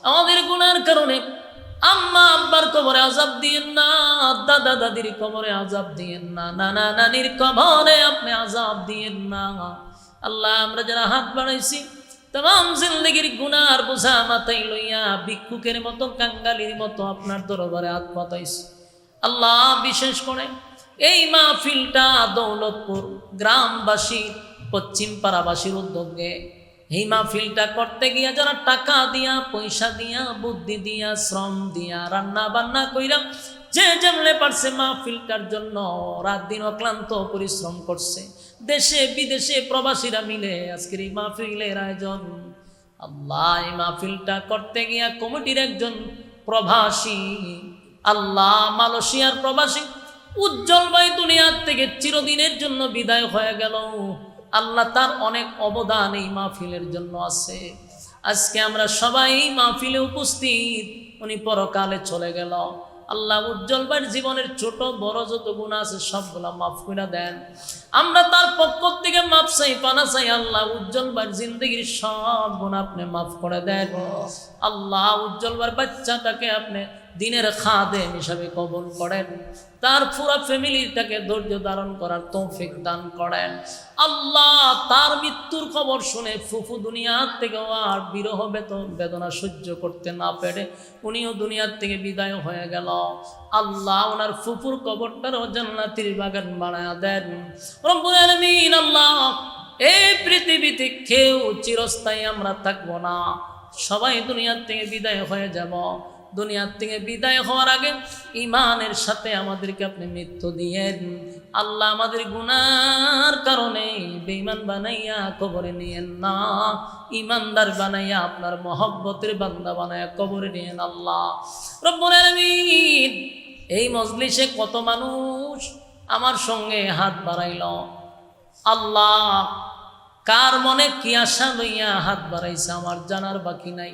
আমাদের গুনার কারণে আম্মা আব্বার কবরে আযাব দিয়েন না, দাদা দাদির কবরে আযাব দিয়েন না, নানা নানির কবরে আপনি আযাব দিয়েন না আল্লাহ। আমরা যারা হাত বাড়াইছি तमाम जिंदगीर गुनार बोझा माथाय लइया भिक्षुकेर मतो कांगालिर मतो आपनार दरबारे हाथ पाताइछि आल्लाह। विशेष करे এই মাহফিলটা দৌলতপুর গ্রামবাসী পশ্চিম পাড়াবাসীর উদ্যোগে এই মাহফিলটা করতে গিয়া যারা টাকা দিয়া, পয়সা দিয়া, বুদ্ধি দিয়া, শ্রম দিয়া, রান্না বান্না কইরা যে যেমনে পারছে মাহফিলটার জন্য রাত দিন অক্লান্ত পরিশ্রম করছে, দেশে বিদেশে প্রবাসীরা মিলে আজকের এই মাহফিলের আয়োজন আল্লাহ এই মাহফিলটা করতে গিয়া কমিটির একজন প্রবাসী, আল্লাহ মালয়েশিয়ার প্রবাসী উজ্জ্বল ভাই দুনিয়ার থেকে চিরদিনের জন্য বিদায় হয়ে গেল। আল্লাহ তার অনেক অবদান এই মাহফিলের জন্য আছে। আজকে আমরা সবাই মাহফিলে উপস্থিত, উনি পরকালে চলে গেল। আল্লাহ উজ্জ্বল ভাইয়ের জীবনের ছোট বড় যত গুনাহ আছে সবগুলা মাফ করে দেন। আমরা তার পক্ষ থেকে মাফ চাই, পানা চাই। আল্লাহ উজ্জ্বল ভাইয়ের জিন্দগির সব গুনাহ আপনি মাফ করে দেন। আল্লাহ উজ্জ্বল ভাইয়ের বাচ্চাটাকে আপনি দিনের খাদেম হিসাবে কবুল করেন, তার পুরো ফ্যামিলিটাকে ধৈর্য ধারণ করার তৌফিক দান করেন। আল্লাহ তার মৃত্যুর খবর শুনে ফুফু দুনিয়ার থেকে আর বিরহ বেদনা সহ্য করতে না পেরে উনিও দুনিয়ার থেকে বিদায় হয়ে গেল। আল্লাহ ওনার ফুফুর কবরটারও জান্নাতের বাগান বানায়া দেন রব্বুল আলামিন। আল্লাহ এই পৃথিবীতে কেউ চিরস্থায়ী আমরা থাকবো না, সবাই দুনিয়ার থেকে বিদায় হয়ে যাব। দুনিয়ার থেকে বিদায় হওয়ার আগে ইমানের সাথে আমাদেরকে আপনি মৃত্যু দিয়েন। আল্লাহ আমাদের গুনার কারণে বেঈমান বানাইয়া কবরে নিয়েন না, ইমানদার বানাইয়া আপনার মহব্বতের বান্দা বানাইয়া কবরে নিয়েন। আল্লাহ রব্বুল আলামিন, এই মজলিসে কত মানুষ আমার সঙ্গে হাত বাড়াইল। আল্লাহ কার মনে কি আশা লইয়া হাত বাড়াইছে আমার জানার বাকি নাই,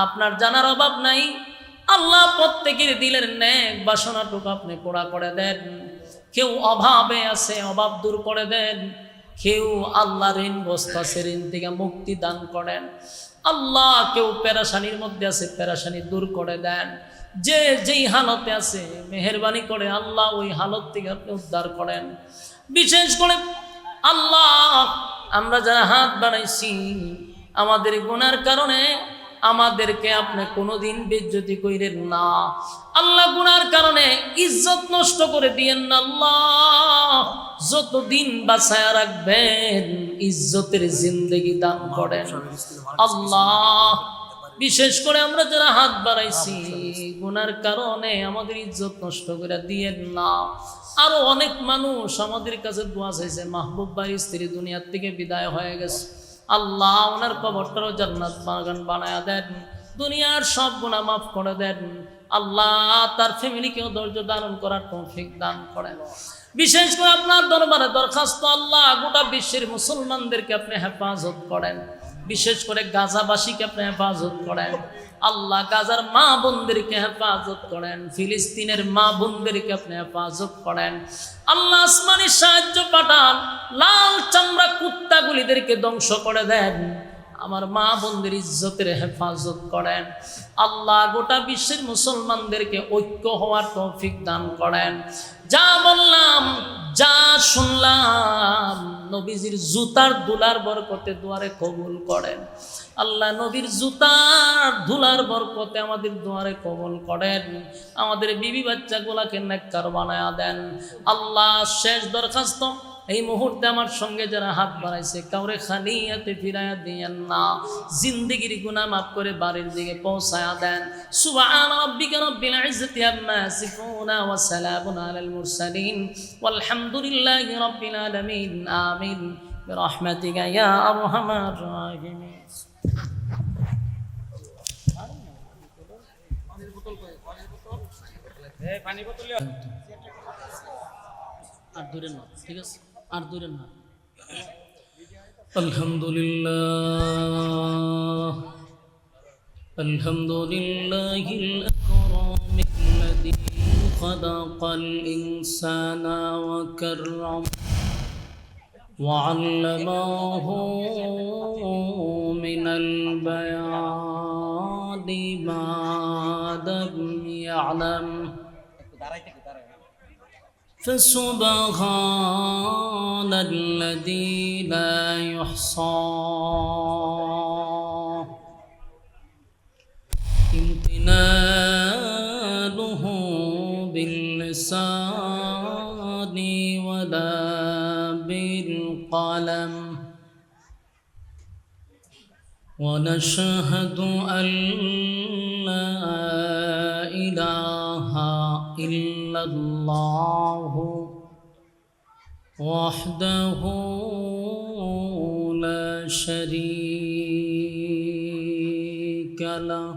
আপনার জানার অভাব নাই। আল্লাহ প্রত্যেকের দিলের নেক বাসনাটুকু আপনি পুরা করে দেন। কেউ অভাবে আছে, অভাব দূর করে দেন। কেউ আল্লাহ ঋণগ্রস্ত আছে, ঋণ থেকে মুক্তি দান করেন। আল্লাহ কেউ পেরেশানির মধ্যে আছে, পেরেশানি দূর করে দেন। যে যেই হালতে আছে মেহেরবানি করে আল্লাহ ওই হালত থেকে আপনি উদ্ধার করেন। বিশেষ করে আল্লাহ আমরা যারা হাত বাড়াইছি আমাদের গুনার কারণে আমাদেরকে আপনি কোনোদিন বেইজ্জতি কইরেন না। আল্লাহ গুনার কারণে ইজ্জত নষ্ট করে দিয়েন না। আল্লাহ যতদিন বাঁচায়া রাখবেন ইজ্জতের জিন্দেগি দান করেন। আল্লাহ বিশেষ করে আমরা যারা হাত বাড়াইছি গুনার কারণে আমাদের ইজ্জত নষ্ট করে দিয়েন না। আরো অনেক মানুষ আমাদের কাছে দোয়া চাইছে, মাহবুব ভাইয়ের স্ত্রী দুনিয়ার থেকে বিদায় হয়ে গেছে। আল্লাহ ওনার কবরটারও জান্নাত বাগান বানায়া দেন, দুনিয়ার সব গুনাহ মাফ করে দেন। আল্লাহ তার ফ্যামিলিকেও ধৈর্য ধারণ করার তৌফিক দান করেন। বিশেষ করে আপনার দরবারে দরখাস্ত, আল্লাহ গোটা বিশ্বের মুসলমানদেরকে আপনি হেফাজত করেন। বিশেষ করে গাজাবাসীকে আপনি হেফাজত করেন। আল্লাহ গাজার মা বোনদেরকে হেফাজত করেন, ফিলিস্তিনের মা বোনদেরকে আপনি হেফাজত করেন। আল্লাহ আসমানি সাহায্য পাঠান, লাল চামড়া কুত্তাগুলিদেরকে ধ্বংস করে দেন। আমার মা বোনদের ইজ্জতের হেফাজত করেন। আল্লাহ গোটা বিশ্বের মুসলমানদেরকে ঐক্য হওয়ার তৌফিক দান করেন। যা বললাম যা শুনলাম নবীজির জুতার দুলার বরকতে দুয়ারে কবুল করেন। আল্লাহ নবীর জুতার ধুলার বরকতে আমাদের দুয়ারে কবুল করেন। আমাদের বিবি বাচ্চাগুলাকে নেককার বানায়া দেন। আল্লাহ শেষ দরখাস্ত, এই মুহূর্তে আমার সঙ্গে যারা হাত বাড়াইছে কাউরে খালিয়াতে ফিরাইয়া দিয়েন না, জিন্দেগির গুনাহ মাফ করে বাড়ির দিকে পৌঁছায়া দেন। সুবহান রাব্বিকা রব্বিল ইজ্জাতি আম্মা ইয়াসিফুন ওয়া সালামুন আলাল মুরসালিন ওয়ালহামদুলিল্লাহি রাব্বিল আলামিন। আমিন বিরহমাতিকা ইয়া আরহামার রাহিমিন। আর দূরে না, ঠিক আছে, আর দূরে না। আলহামদুলিল্লাহ আলহামদুলিল্লাহিল আকরামিল্লাযী খালাকাল ইনসানা ওয়া কাররাম ওয়া আল্লামাহু মিনাল বায়ানি মা লাম ইয়ালাম। فسبحان الذي لا يحصى امتنانه باللسان ولا بالقلم، ونشهد أن لا إله إلا الله وحده لا شريك له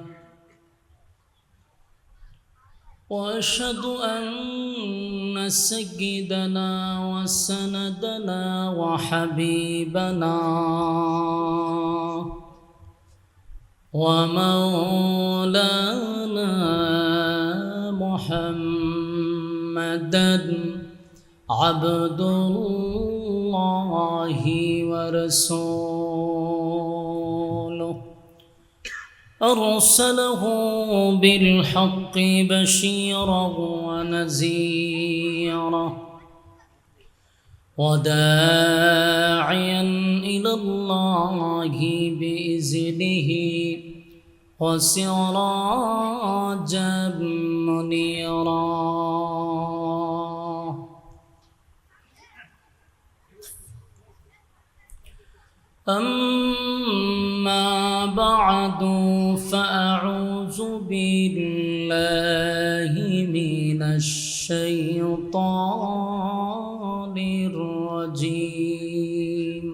وأشهد أن سيدنا وسندنا وحبيبنا ومولانا محمدا عبد الله ورسوله أرسله بالحق بشيرا ونذيرا وداعيا إلى الله بإذنه وسراجا منيرا. أما بعد فأعوذ بالله من الشيطان الرجيم.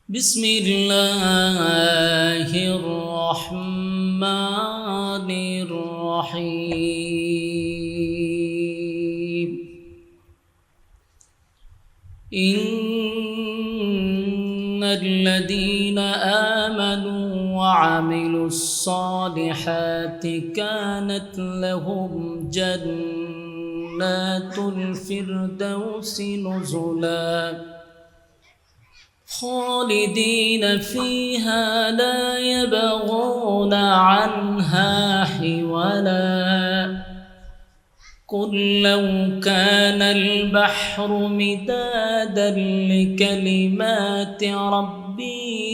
بسم الله الرحمن الرحيم. إن الذين آمنوا وعملوا الصالحات كانت لهم جنات الفردوس نزلا خالدين فيها لا يبغون عنها حولا. قل لو كان البحر مدادا لكلمات ربي